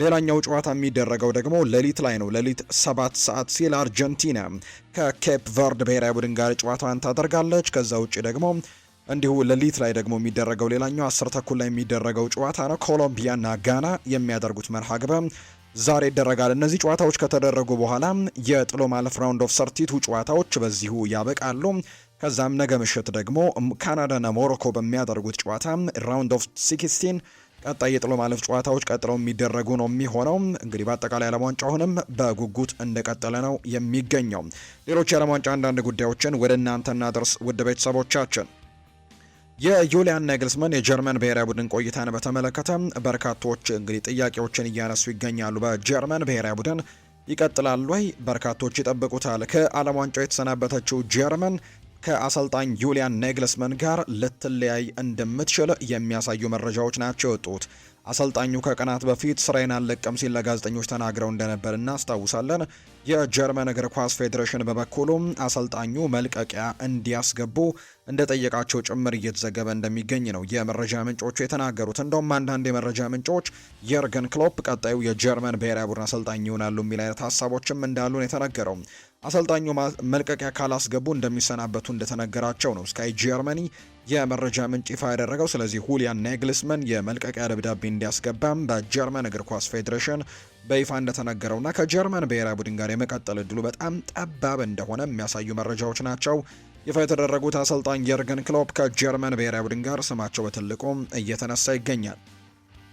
A: ሌላኛው ጨዋታ የሚደረገው ደግሞ ሌሊት ላይ ነው። ሌሊት 7 ሰዓት ሲል አርጀንቲና ከኬፕ ቨርድ ብሔራዊ ቡድን ጋር ጨዋታዋን ታደርጋለች። ከዛ ውጭ ደግሞ እንዲሁ ሌሊት ላይ ደግሞ የሚደረገው ሌላኛው 10 ተኩል ላይ የሚደረገው ጨዋታ ነው። ኮሎምቢያና ጋና የሚያደርጉት መርሃ ግብር ዛሬ ይደረጋል። እነዚህ ጨዋታዎች ከተደረጉ በኋላ የጥሎ ማለፍ ራውንድ ኦፍ ሰርቲቱ ጨዋታዎች በዚሁ ያበቃሉ። ከዛም ነገ ምሽት ደግሞ ካናዳና ሞሮኮ በሚያደርጉት ጨዋታ ራውንድ ኦፍ 16 ቀጣይ የጥሎ ማለፍ ጨዋታዎች ቀጥለው የሚደረጉ ነው የሚሆነው። እንግዲህ በአጠቃላይ ዓለም ዋንጫ አሁንም በጉጉት እንደቀጠለ ነው የሚገኘው። ሌሎች የዓለም ዋንጫ አንዳንድ ጉዳዮችን ወደ እናንተ እናደርስ ውድ ቤተሰቦቻችን። የዩሊያን ናግልስማን የጀርመን ብሔራዊ ቡድን ቆይታን በተመለከተ በርካቶች እንግዲህ ጥያቄዎችን እያነሱ ይገኛሉ። በጀርመን ብሔራዊ ቡድን ይቀጥላል ወይ? በርካቶች ይጠብቁታል። ከዓለም ዋንጫው የተሰናበተችው ጀርመን ከአሰልጣኝ ዩሊያን ናግልስማን ጋር ልትለያይ እንደምትችል የሚያሳዩ መረጃዎች ናቸው የወጡት። አሰልጣኙ ከቀናት በፊት ስራዬን አልለቀም ሲል ለጋዜጠኞች ተናግረው እንደነበር እናስታውሳለን። የጀርመን እግር ኳስ ፌዴሬሽን በበኩሉም አሰልጣኙ መልቀቂያ እንዲያስገቡ እንደጠየቃቸው ጭምር እየተዘገበ እንደሚገኝ ነው የመረጃ ምንጮቹ የተናገሩት። እንደውም አንዳንድ የመረጃ ምንጮች የርገን ክሎፕ ቀጣዩ የጀርመን ብሔራዊ ቡድን አሰልጣኝ ይሆናሉ የሚል አይነት ሀሳቦችም እንዳሉ ነው የተነገረው። አሰልጣኙ መልቀቂያ ካላስገቡ እንደሚሰናበቱ እንደተነገራቸው ነው ስካይ ጀርመኒ የመረጃ ምንጭ ይፋ ያደረገው። ስለዚህ ሁሊያን ናግልስማን የመልቀቂያ ደብዳቤ እንዲያስገባም በጀርመን እግር ኳስ ፌዴሬሽን በይፋ እንደተነገረውና ከጀርመን ብሔራዊ ቡድን ጋር የመቀጠል እድሉ በጣም ጠባብ እንደሆነ የሚያሳዩ መረጃዎች ናቸው ይፋ የተደረጉት አሰልጣኝ የርገን ክሎፕ ከጀርመን ብሔራዊ ቡድን ጋር ስማቸው በትልቁ እየተነሳ ይገኛል።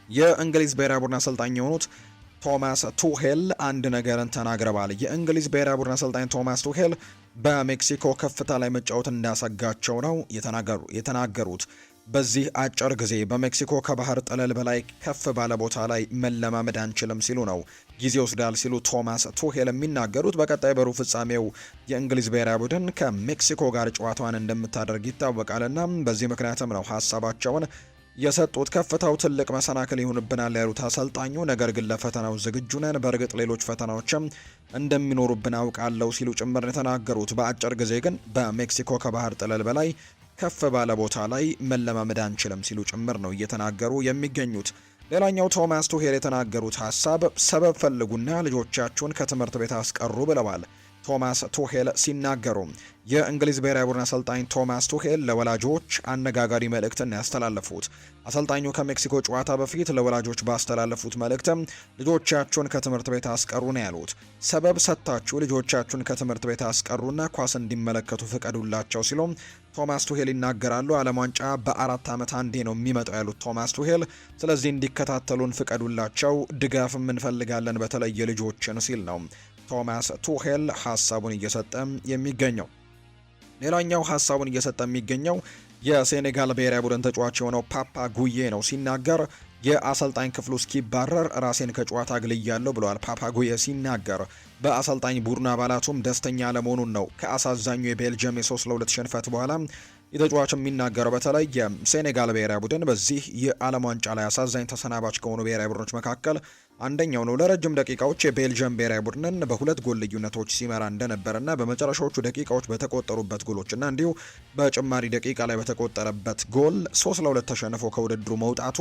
A: የእንግሊዝ ብሔራዊ ቡድን አሰልጣኝ የሆኑት ቶማስ ቱሄል አንድ ነገርን ተናግረዋል። የእንግሊዝ ብሔራዊ ቡድን አሰልጣኝ ቶማስ ቱሄል በሜክሲኮ ከፍታ ላይ መጫወት እንዳሰጋቸው ነው የተናገሩት። በዚህ አጭር ጊዜ በሜክሲኮ ከባህር ጠለል በላይ ከፍ ባለ ቦታ ላይ መለማመድ አንችልም ሲሉ ነው ጊዜ ወስዳል ሲሉ ቶማስ ቱሄል የሚናገሩት። በቀጣይ በሩብ ፍጻሜው የእንግሊዝ ብሔራዊ ቡድን ከሜክሲኮ ጋር ጨዋታዋን እንደምታደርግ ይታወቃልና በዚህ ምክንያትም ነው ሀሳባቸውን የሰጡት። ከፍታው ትልቅ መሰናክል ይሆንብናል ያሉት አሰልጣኙ፣ ነገር ግን ለፈተናው ዝግጁ ነን፣ በእርግጥ ሌሎች ፈተናዎችም እንደሚኖሩብን አውቃለሁ ሲሉ ጭምር የተናገሩት። በአጭር ጊዜ ግን በሜክሲኮ ከባህር ጠለል በላይ ከፍ ባለ ቦታ ላይ መለማመድ አንችልም ሲሉ ጭምር ነው እየተናገሩ የሚገኙት። ሌላኛው ቶማስ ቱሄል የተናገሩት ሀሳብ ሰበብ ፈልጉና ልጆቻችሁን ከትምህርት ቤት አስቀሩ ብለዋል። ቶማስ ቱሄል ሲናገሩ የእንግሊዝ ብሔራዊ ቡድን አሰልጣኝ ቶማስ ቱሄል ለወላጆች አነጋጋሪ መልእክትን ያስተላለፉት። አሰልጣኙ ከሜክሲኮ ጨዋታ በፊት ለወላጆች ባስተላለፉት መልእክትም ልጆቻችሁን ከትምህርት ቤት አስቀሩ ነው ያሉት። ሰበብ ሰጥታችሁ ልጆቻችሁን ከትምህርት ቤት አስቀሩና ኳስ እንዲመለከቱ ፍቀዱላቸው ሲሉም ቶማስ ቱሄል ይናገራሉ። ዓለም ዋንጫ በ4 ዓመት አንዴ ነው የሚመጣው ያሉት ቶማስ ቱሄል፣ ስለዚህ እንዲከታተሉን ፍቀዱላቸው፣ ድጋፍም እንፈልጋለን በተለይ ልጆችን ሲል ነው ቶማስ ቱሄል ሀሳቡን እየሰጠ የሚገኘው። ሌላኛው ሀሳቡን እየሰጠ የሚገኘው የሴኔጋል ብሔራዊ ቡድን ተጫዋች የሆነው ፓፓ ጉዬ ነው። ሲናገር የአሰልጣኝ ክፍሉ እስኪባረር ራሴን ከጨዋታ አግልያለሁ ብለዋል። ፓፓ ጉዬ ሲናገር በአሰልጣኝ ቡድን አባላቱም ደስተኛ ለመሆኑን ነው ከአሳዛኙ የቤልጅየም የ3-2 ሽንፈት በኋላ የተጫዋች የሚናገረው። በተለይ የሴኔጋል ብሔራዊ ቡድን በዚህ የዓለም ዋንጫ ላይ አሳዛኝ ተሰናባች ከሆኑ ብሔራዊ ቡድኖች መካከል አንደኛው ነው። ለረጅም ደቂቃዎች የቤልጅየም ብሔራዊ ቡድንን በ2 ጎል ልዩነቶች ሲመራ እንደነበረና በመጨረሻዎቹ ደቂቃዎች በተቆጠሩበት ጎሎችና እንዲሁ በጭማሪ ደቂቃ ላይ በተቆጠረበት ጎል 3-2 ተሸንፎ ከውድድሩ መውጣቱ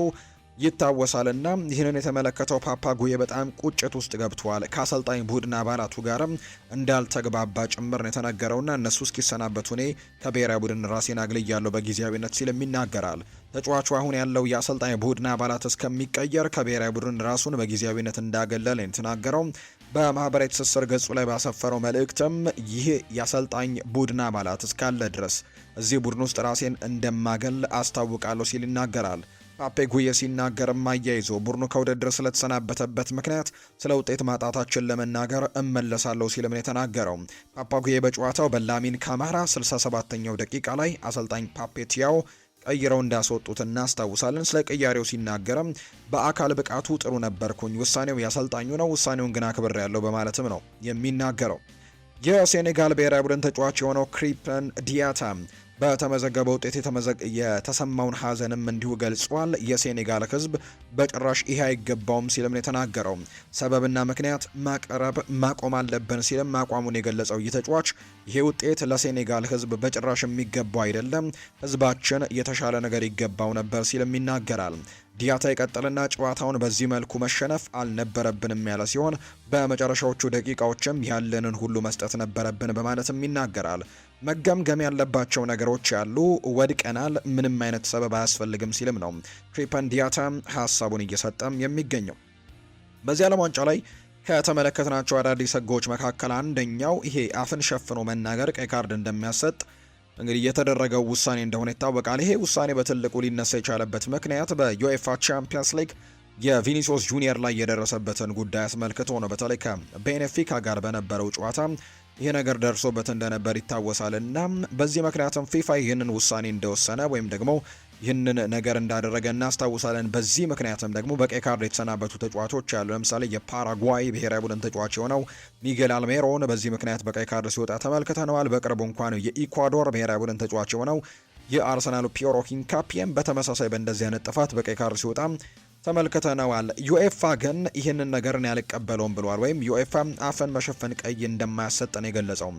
A: ይታወሳልና ይህንን የተመለከተው ፓፓ ጉዬ በጣም ቁጭት ውስጥ ገብቷል። ከአሰልጣኝ ቡድን አባላቱ ጋርም እንዳልተግባባ ጭምር ነው የተነገረውና እነሱ እስኪሰናበቱ እኔ ከብሔራዊ ቡድን ራሴን አግልያለሁ በጊዜያዊነት ሲልም ይናገራል። ተጫዋቹ አሁን ያለው የአሰልጣኝ ቡድን አባላት እስከሚቀየር ከብሔራዊ ቡድን ራሱን በጊዜያዊነት እንዳገለለ የተናገረው። በማህበራዊ ትስስር ገጹ ላይ ባሰፈረው መልእክትም ይህ የአሰልጣኝ ቡድን አባላት እስካለ ድረስ እዚህ ቡድን ውስጥ ራሴን እንደማገል አስታውቃለሁ ሲል ይናገራል። ፓፔ ጉዬ ሲናገርም አያይዞ ቡድኑ ከውድድር ስለተሰናበተበት ምክንያት ስለ ውጤት ማጣታችን ለመናገር እመለሳለሁ ሲልም ነው የተናገረው። ፓፓ ጉዬ በጨዋታው በላሚን ካማራ 67ኛው ደቂቃ ላይ አሰልጣኝ ፓፔ ቲያው ቀይረው እንዳስወጡት እናስታውሳለን። ስለ ቅያሬው ሲናገርም በአካል ብቃቱ ጥሩ ነበርኩኝ፣ ውሳኔው ያሰልጣኙ ነው፣ ውሳኔውን ግን አክብሬያለሁ በማለትም ነው የሚናገረው። የሴኔጋል ብሔራዊ ቡድን ተጫዋች የሆነው ክሪፐን ዲያታ በተመዘገበ ውጤት የተሰማውን ሐዘንም እንዲሁ ገልጿል። የሴኔጋል ሕዝብ በጭራሽ ይሄ አይገባውም ሲልም ነው የተናገረው። ሰበብና ምክንያት ማቅረብ ማቆም አለብን ሲልም አቋሙን የገለጸው ይህ ተጫዋች ይሄ ውጤት ለሴኔጋል ሕዝብ በጭራሽ የሚገባው አይደለም፣ ሕዝባችን የተሻለ ነገር ይገባው ነበር ሲልም ይናገራል። ዲያታ ይቀጥልና ጨዋታውን በዚህ መልኩ መሸነፍ አልነበረብንም ያለ ሲሆን በመጨረሻዎቹ ደቂቃዎችም ያለንን ሁሉ መስጠት ነበረብን በማለትም ይናገራል። መገምገም ያለባቸው ነገሮች ያሉ፣ ወድቀናል፣ ምንም አይነት ሰበብ አያስፈልግም ሲልም ነው ክሪፐን ዲያታ ሀሳቡን እየሰጠም የሚገኘው። በዚህ ዓለም ዋንጫ ላይ ከተመለከትናቸው አዳዲስ ሕጎች መካከል አንደኛው ይሄ አፍን ሸፍኖ መናገር ቀይ ካርድ እንደሚያሰጥ እንግዲህ የተደረገው ውሳኔ እንደሆነ ይታወቃል። ይሄ ውሳኔ በትልቁ ሊነሳ የቻለበት ምክንያት በዩኤፋ ቻምፒየንስ ሊግ የቪኒሲዮስ ጁኒየር ላይ የደረሰበትን ጉዳይ አስመልክቶ ነው። በተለይ ከቤኔፊካ ጋር በነበረው ጨዋታ ይሄ ነገር ደርሶበት እንደነበር ይታወሳል እና በዚህ ምክንያትም ፊፋ ይህንን ውሳኔ እንደወሰነ ወይም ደግሞ ይህንን ነገር እንዳደረገ እናስታውሳለን። በዚህ ምክንያትም ደግሞ በቀይ ካርድ የተሰናበቱ ተጫዋቾች ያሉ፣ ለምሳሌ የፓራጓይ ብሔራዊ ቡድን ተጫዋች የሆነው ሚጌል አልሜሮን በዚህ ምክንያት በቀይ ካርድ ሲወጣ ተመልክተነዋል። በቅርቡ እንኳን የኢኳዶር ብሔራዊ ቡድን ተጫዋች የሆነው የአርሰናሉ ፒየሮ ሂንካፒየም በተመሳሳይ በእንደዚህ አይነት ጥፋት በቀይ ካርድ ሲወጣ ተመልክተነዋል። ዩኤፋ ግን ይህንን ነገርን ያልቀበለውም ብሏል። ወይም ዩኤፋ አፈን መሸፈን ቀይ እንደማያሰጠን የገለጸው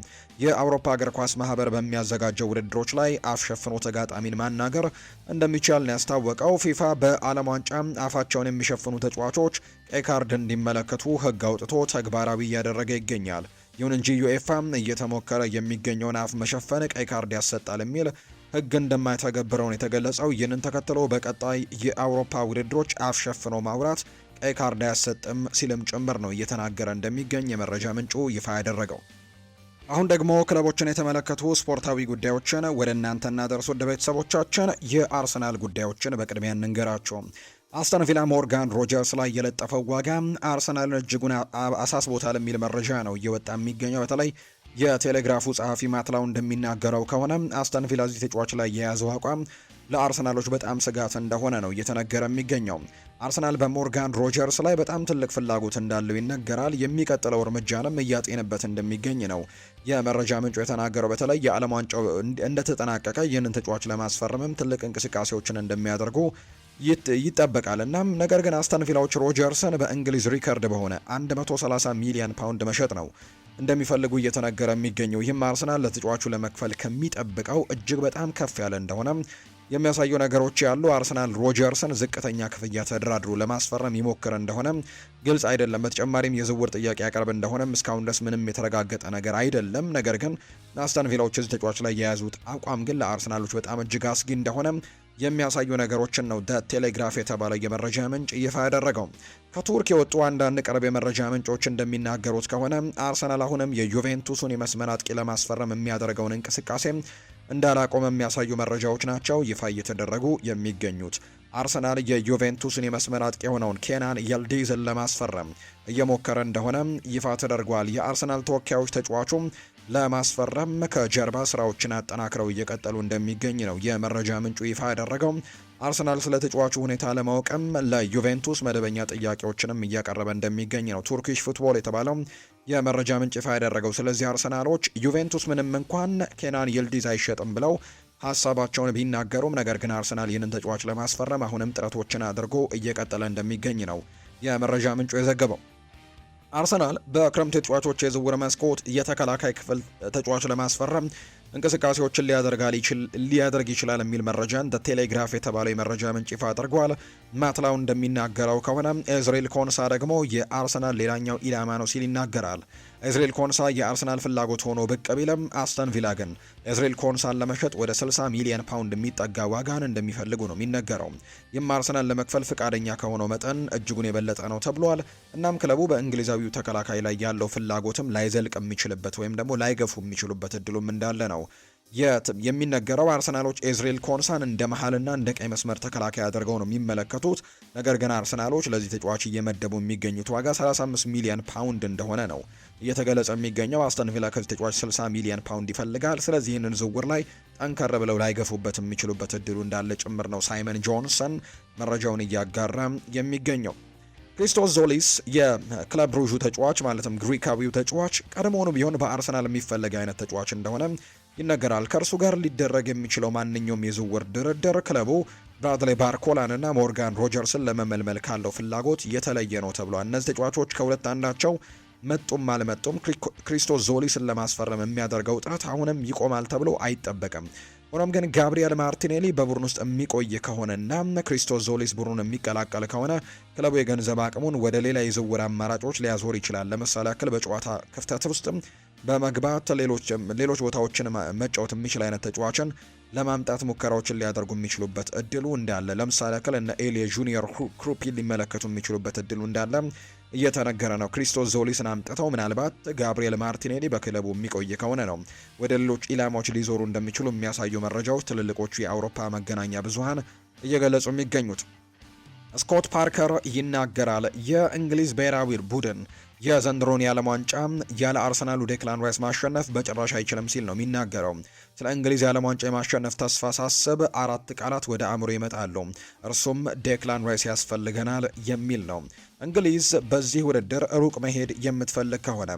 A: የአውሮፓ እግር ኳስ ማህበር በሚያዘጋጀው ውድድሮች ላይ አፍ ሸፍኖ ተጋጣሚን ማናገር እንደሚቻል ነው ያስታወቀው። ፊፋ በዓለም ዋንጫ አፋቸውን የሚሸፍኑ ተጫዋቾች ቀይ ካርድ እንዲመለከቱ ሕግ አውጥቶ ተግባራዊ እያደረገ ይገኛል። ይሁን እንጂ ዩኤፋ እየተሞከረ የሚገኘውን አፍ መሸፈን ቀይ ካርድ ያሰጣል የሚል ሕግ እንደማይተገብረውን የተገለጸው። ይህንን ተከትሎ በቀጣይ የአውሮፓ ውድድሮች አፍ ሸፍኖ ማውራት ቀይ ካርድ አያሰጥም ሲልም ጭምር ነው እየተናገረ እንደሚገኝ የመረጃ ምንጩ ይፋ ያደረገው። አሁን ደግሞ ክለቦችን የተመለከቱ ስፖርታዊ ጉዳዮችን ወደ እናንተ እናደርስ ወደ ቤተሰቦቻችን። የአርሰናል ጉዳዮችን በቅድሚያ እንንገራቸው። አስተን ቪላ ሞርጋን ሮጀርስ ላይ የለጠፈው ዋጋ አርሰናልን እጅጉን አሳስቦታል የሚል መረጃ ነው እየወጣ የሚገኘው። በተለይ የቴሌግራፉ ጸሐፊ ማትላው እንደሚናገረው ከሆነ አስተን ቪላ እዚህ ተጫዋች ላይ የያዘው አቋም ለአርሰናሎች በጣም ስጋት እንደሆነ ነው እየተነገረ የሚገኘው። አርሰናል በሞርጋን ሮጀርስ ላይ በጣም ትልቅ ፍላጎት እንዳለው ይነገራል። የሚቀጥለው እርምጃንም እያጤንበት እንደሚገኝ ነው የመረጃ ምንጩ የተናገረው። በተለይ የዓለም ዋንጫው እንደተጠናቀቀ ይህንን ተጫዋች ለማስፈረምም ትልቅ እንቅስቃሴዎችን እንደሚያደርጉ ይጠበቃል። እናም ነገር ግን አስተን ቪላዎች ሮጀርስን በእንግሊዝ ሪከርድ በሆነ 130 ሚሊዮን ፓውንድ መሸጥ ነው እንደሚፈልጉ እየተነገረ የሚገኘው። ይህም አርሰናል ለተጫዋቹ ለመክፈል ከሚጠብቀው እጅግ በጣም ከፍ ያለ እንደሆነ የሚያሳዩ ነገሮች ያሉ። አርሰናል ሮጀርስን ዝቅተኛ ክፍያ ተደራድሮ ለማስፈረም ይሞክር እንደሆነ ግልጽ አይደለም። በተጨማሪም የዝውውር ጥያቄ ያቀርብ እንደሆነም እስካሁን ድረስ ምንም የተረጋገጠ ነገር አይደለም። ነገር ግን አስተን ቪላዎች እዚህ ተጫዋች ላይ የያዙት አቋም ግን ለአርሰናሎች በጣም እጅግ አስጊ እንደሆነ የሚያሳዩ ነገሮችን ነው ቴሌግራፍ የተባለው የመረጃ ምንጭ ይፋ ያደረገው። ከቱርክ የወጡ አንዳንድ ቅርብ የመረጃ ምንጮች እንደሚናገሩት ከሆነ አርሰናል አሁንም የዩቬንቱስን የመስመር አጥቂ ለማስፈረም የሚያደርገውን እንቅስቃሴ እንዳላቆመ የሚያሳዩ መረጃዎች ናቸው ይፋ እየተደረጉ የሚገኙት። አርሰናል የዩቬንቱስን የመስመር አጥቂ የሆነውን ኬናን የልዲዝን ለማስፈረም እየሞከረ እንደሆነ ይፋ ተደርጓል። የአርሰናል ተወካዮች ተጫዋቹም ለማስፈረም ከጀርባ ስራዎችን አጠናክረው እየቀጠሉ እንደሚገኝ ነው የመረጃ ምንጩ ይፋ ያደረገው። አርሰናል ስለ ተጫዋቹ ሁኔታ ለማወቅም ለዩቬንቱስ መደበኛ ጥያቄዎችንም እያቀረበ እንደሚገኝ ነው ቱርኪሽ ፉትቦል የተባለው የመረጃ ምንጭ ይፋ ያደረገው። ስለዚህ አርሰናሎች ዩቬንቱስ ምንም እንኳን ኬናን ይልዲዝ አይሸጥም ብለው ሀሳባቸውን ቢናገሩም ነገር ግን አርሰናል ይህንን ተጫዋች ለማስፈረም አሁንም ጥረቶችን አድርጎ እየቀጠለ እንደሚገኝ ነው የመረጃ ምንጩ የዘገበው። አርሰናል በክረምት ተጫዋቾች የዝውውር መስኮት የተከላካይ ክፍል ተጫዋች ለማስፈረም እንቅስቃሴዎችን ሊያደርግ ይችላል የሚል መረጃን ቴሌግራፍ የተባለው የመረጃ ምንጭ ይፋ አድርጓል። ማትላው እንደሚናገረው ከሆነ ኤዝሬል ኮንሳ ደግሞ የአርሰናል ሌላኛው ኢላማ ነው ሲል ይናገራል። ኤዝሬል ኮንሳ የአርሰናል ፍላጎት ሆኖ ብቅ ቢልም አስተን ቪላ ግን ኤዝሬል ኮንሳን ለመሸጥ ወደ 60 ሚሊዮን ፓውንድ የሚጠጋ ዋጋን እንደሚፈልጉ ነው የሚነገረው። ይህም አርሰናል ለመክፈል ፍቃደኛ ከሆነው መጠን እጅጉን የበለጠ ነው ተብሏል። እናም ክለቡ በእንግሊዛዊው ተከላካይ ላይ ያለው ፍላጎትም ላይዘልቅ የሚችልበት ወይም ደግሞ ላይገፉ የሚችሉበት እድሉም እንዳለ ነው የሚነገረው። አርሰናሎች ኤዝሬል ኮንሳን እንደ መሃልና እንደ ቀይ መስመር ተከላካይ አድርገው ነው የሚመለከቱት። ነገር ግን አርሰናሎች ለዚህ ተጫዋች እየመደቡ የሚገኙት ዋጋ 35 ሚሊዮን ፓውንድ እንደሆነ ነው እየተገለጸ የሚገኘው። አስተን ቪላ ከዚህ ተጫዋች 60 ሚሊዮን ፓውንድ ይፈልጋል። ስለዚህ ይህንን ዝውውር ላይ ጠንከር ብለው ላይገፉበት የሚችሉበት እድሉ እንዳለ ጭምር ነው ሳይመን ጆንሰን መረጃውን እያጋራ የሚገኘው። ክሪስቶስ ዞሊስ የክለብ ብሩዡ ተጫዋች ማለትም ግሪካዊው ተጫዋች ቀድሞውኑ ቢሆን በአርሰናል የሚፈለግ አይነት ተጫዋች እንደሆነ ይነገራል። ከእርሱ ጋር ሊደረግ የሚችለው ማንኛውም የዝውውር ድርድር ክለቡ ብራድሌይ ባርኮላን እና ሞርጋን ሮጀርስን ለመመልመል ካለው ፍላጎት የተለየ ነው ተብሏል። እነዚህ ተጫዋቾች ከሁለት አንዳቸው መጡም አልመጡም ክሪስቶስ ዞሊስን ለማስፈረም የሚያደርገው ጥረት አሁንም ይቆማል ተብሎ አይጠበቅም። ሆኖም ግን ጋብሪኤል ማርቲኔሊ በቡድን ውስጥ የሚቆይ ከሆነና ክሪስቶስ ዞሊስ ቡድኑን የሚቀላቀል ከሆነ ክለቡ የገንዘብ አቅሙን ወደ ሌላ የዝውውር አማራጮች ሊያዞር ይችላል። ለምሳሌ ያክል በጨዋታ ክፍተት ውስጥ በመግባት ሌሎች ቦታዎችን መጫወት የሚችል አይነት ተጫዋችን ለማምጣት ሙከራዎችን ሊያደርጉ የሚችሉበት እድሉ እንዳለ፣ ለምሳሌ ያክል እነ ኤሊየ ጁኒየር ክሩፒን ሊመለከቱ የሚችሉበት እድሉ እንዳለ እየተነገረ ነው። ክሪስቶስ ዞሊስን አምጥተው ምናልባት ጋብሪኤል ማርቲኔሊ በክለቡ የሚቆይ ከሆነ ነው ወደ ሌሎች ኢላማዎች ሊዞሩ እንደሚችሉ የሚያሳዩ መረጃዎች ትልልቆቹ የአውሮፓ መገናኛ ብዙሃን እየገለጹ የሚገኙት። ስኮት ፓርከር ይናገራል። የእንግሊዝ ብሔራዊ ቡድን የዘንድሮን የዓለም ዋንጫ ያለ አርሰናሉ ዴክላን ራይስ ማሸነፍ በጭራሽ አይችልም ሲል ነው የሚናገረው። ስለ እንግሊዝ የዓለም ዋንጫ የማሸነፍ ተስፋ ሳስብ 4 ቃላት ወደ አእምሮ ይመጣሉ። እርሱም ዴክላን ራይስ ያስፈልገናል የሚል ነው። እንግሊዝ በዚህ ውድድር ሩቅ መሄድ የምትፈልግ ከሆነ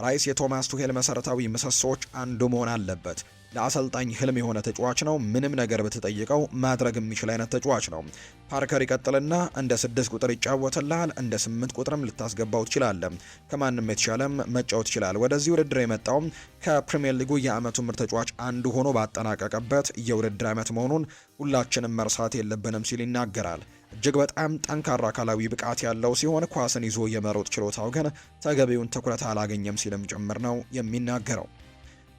A: ራይስ የቶማስ ቱሄል መሰረታዊ ምሰሶች አንዱ መሆን አለበት። ለአሰልጣኝ ህልም የሆነ ተጫዋች ነው። ምንም ነገር ብትጠይቀው ማድረግ የሚችል አይነት ተጫዋች ነው። ፓርከር ይቀጥልና እንደ 6 ቁጥር ይጫወትልሃል፣ እንደ 8 ቁጥርም ልታስገባው ትችላለህ። ከማንም የተሻለም መጫወት ይችላል። ወደዚህ ውድድር የመጣው ከፕሪሚየር ሊጉ የአመቱ ምርጥ ተጫዋች አንዱ ሆኖ ባጠናቀቀበት የውድድር አመት መሆኑን ሁላችንም መርሳት የለብንም ሲል ይናገራል። እጅግ በጣም ጠንካራ አካላዊ ብቃት ያለው ሲሆን ኳስን ይዞ የመሮጥ ችሎታው ግን ተገቢውን ትኩረት አላገኘም ሲልም ጭምር ነው የሚናገረው።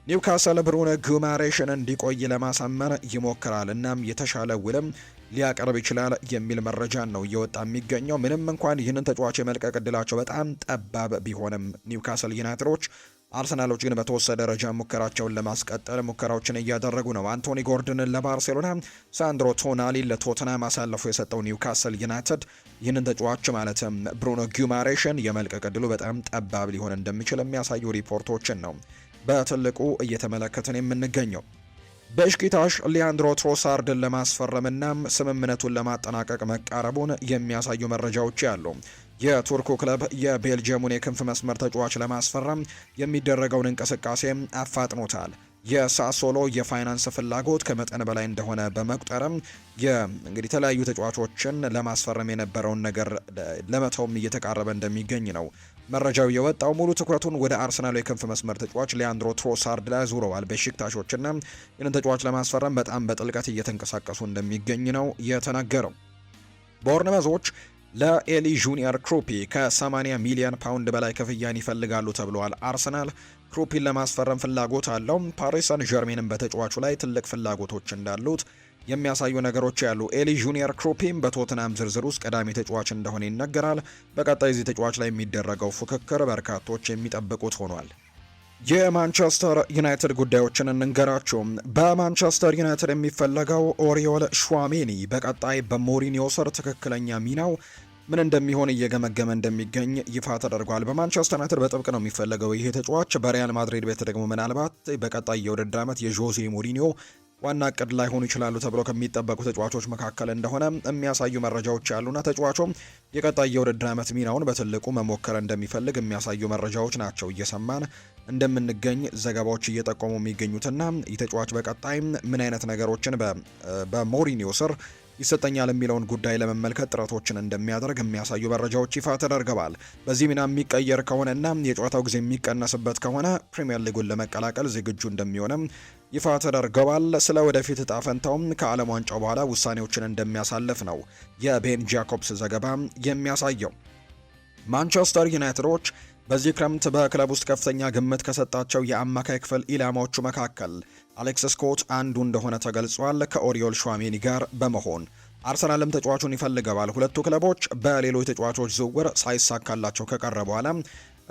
A: ኒውካስል ብሩኖ ጉማሬሽን እንዲቆይ ለማሳመን ይሞክራል። እናም የተሻለ ውልም ሊያቀርብ ይችላል የሚል መረጃን ነው እየወጣ የሚገኘው። ምንም እንኳን ይህንን ተጫዋች የመልቀቅ እድላቸው በጣም ጠባብ ቢሆንም ኒውካስል ዩናይትዶች አርሰናሎች ግን በተወሰነ ደረጃ ሙከራቸውን ለማስቀጠል ሙከራዎችን እያደረጉ ነው። አንቶኒ ጎርደንን ለባርሴሎና፣ ሳንድሮ ቶናሊን ለቶተናም አሳልፎ የሰጠው ኒውካስል ዩናይትድ ይህንን ተጫዋች ማለትም ብሩኖ ጊማሬሽን የመልቀቅ ዕድሉ በጣም ጠባብ ሊሆን እንደሚችል የሚያሳዩ ሪፖርቶችን ነው በትልቁ እየተመለከትን የምንገኘው። በሽኪታሽ ሊያንድሮ ትሮሳርድን ለማስፈረምና ስምምነቱን ለማጠናቀቅ መቃረቡን የሚያሳዩ መረጃዎች ያሉ የቱርኩ ክለብ የቤልጅየሙን የክንፍ መስመር ተጫዋች ለማስፈረም የሚደረገውን እንቅስቃሴ አፋጥኖታል። የሳሶሎ የፋይናንስ ፍላጎት ከመጠን በላይ እንደሆነ በመቁጠርም እንግዲህ የተለያዩ ተጫዋቾችን ለማስፈረም የነበረውን ነገር ለመተውም እየተቃረበ እንደሚገኝ ነው መረጃው የወጣው። ሙሉ ትኩረቱን ወደ አርሰናል የክንፍ መስመር ተጫዋች ሊያንድሮ ትሮሳርድ ላይ ዙረዋል። በሽክታሾችና ይህንን ተጫዋች ለማስፈረም በጣም በጥልቀት እየተንቀሳቀሱ እንደሚገኝ ነው የተነገረው። ቦርንመዞች ለኤሊ ጁኒየር ክሩፒ ከ80 ሚሊዮን ፓውንድ በላይ ክፍያን ይፈልጋሉ ተብለዋል። አርሰናል ክሩፒን ለማስፈረም ፍላጎት አለው። ፓሪስ ሰን ዠርሜንም በተጫዋቹ ላይ ትልቅ ፍላጎቶች እንዳሉት የሚያሳዩ ነገሮች ያሉ። ኤሊ ጁኒየር ክሩፒም በቶትናም ዝርዝር ውስጥ ቀዳሚ ተጫዋች እንደሆነ ይነገራል። በቀጣይ እዚህ ተጫዋች ላይ የሚደረገው ፉክክር በርካቶች የሚጠብቁት ሆኗል። የማንቸስተር ዩናይትድ ጉዳዮችን እንንገራችሁ። በማንቸስተር ዩናይትድ የሚፈለገው ኦሪዮል ሹዋሜኒ በቀጣይ በሞሪኒዮ ስር ትክክለኛ ሚናው ምን እንደሚሆን እየገመገመ እንደሚገኝ ይፋ ተደርጓል። በማንቸስተር ዩናይትድ በጥብቅ ነው የሚፈለገው ይሄ ተጫዋች። በሪያል ማድሪድ ቤት ደግሞ ምናልባት በቀጣይ የውድድር ዓመት የዦዜ ሞሪኒዮ ዋና እቅድ ላይ ሆኑ ይችላሉ ተብሎ ከሚጠበቁ ተጫዋቾች መካከል እንደሆነ የሚያሳዩ መረጃዎች ያሉና ተጫዋቹም የቀጣይ የውድድር ዓመት ሚናውን በትልቁ መሞከር እንደሚፈልግ የሚያሳዩ መረጃዎች ናቸው እየሰማን እንደምንገኝ ዘገባዎች እየጠቆሙ የሚገኙትና ይህ ተጫዋች በቀጣይ ምን አይነት ነገሮችን በሞሪኒዮ ስር ይሰጠኛል የሚለውን ጉዳይ ለመመልከት ጥረቶችን እንደሚያደርግ የሚያሳዩ መረጃዎች ይፋ ተደርገዋል። በዚህ ሚና የሚቀየር ከሆነና የጨዋታው ጊዜ የሚቀነስበት ከሆነ ፕሪሚየር ሊጉን ለመቀላቀል ዝግጁ እንደሚሆንም ይፋ ተደርገዋል። ስለ ወደፊት እጣ ፈንታውም ከዓለም ዋንጫው በኋላ ውሳኔዎችን እንደሚያሳልፍ ነው የቤን ጃኮብስ ዘገባ የሚያሳየው። ማንቸስተር ዩናይትዶች በዚህ ክረምት በክለብ ውስጥ ከፍተኛ ግምት ከሰጣቸው የአማካይ ክፍል ኢላማዎቹ መካከል አሌክስ ስኮት አንዱ እንደሆነ ተገልጿል። ከኦሪዮል ሹዋሜኒ ጋር በመሆን አርሰናልም ተጫዋቹን ይፈልገዋል። ሁለቱ ክለቦች በሌሎች ተጫዋቾች ዝውውር ሳይሳካላቸው ከቀረ በኋላ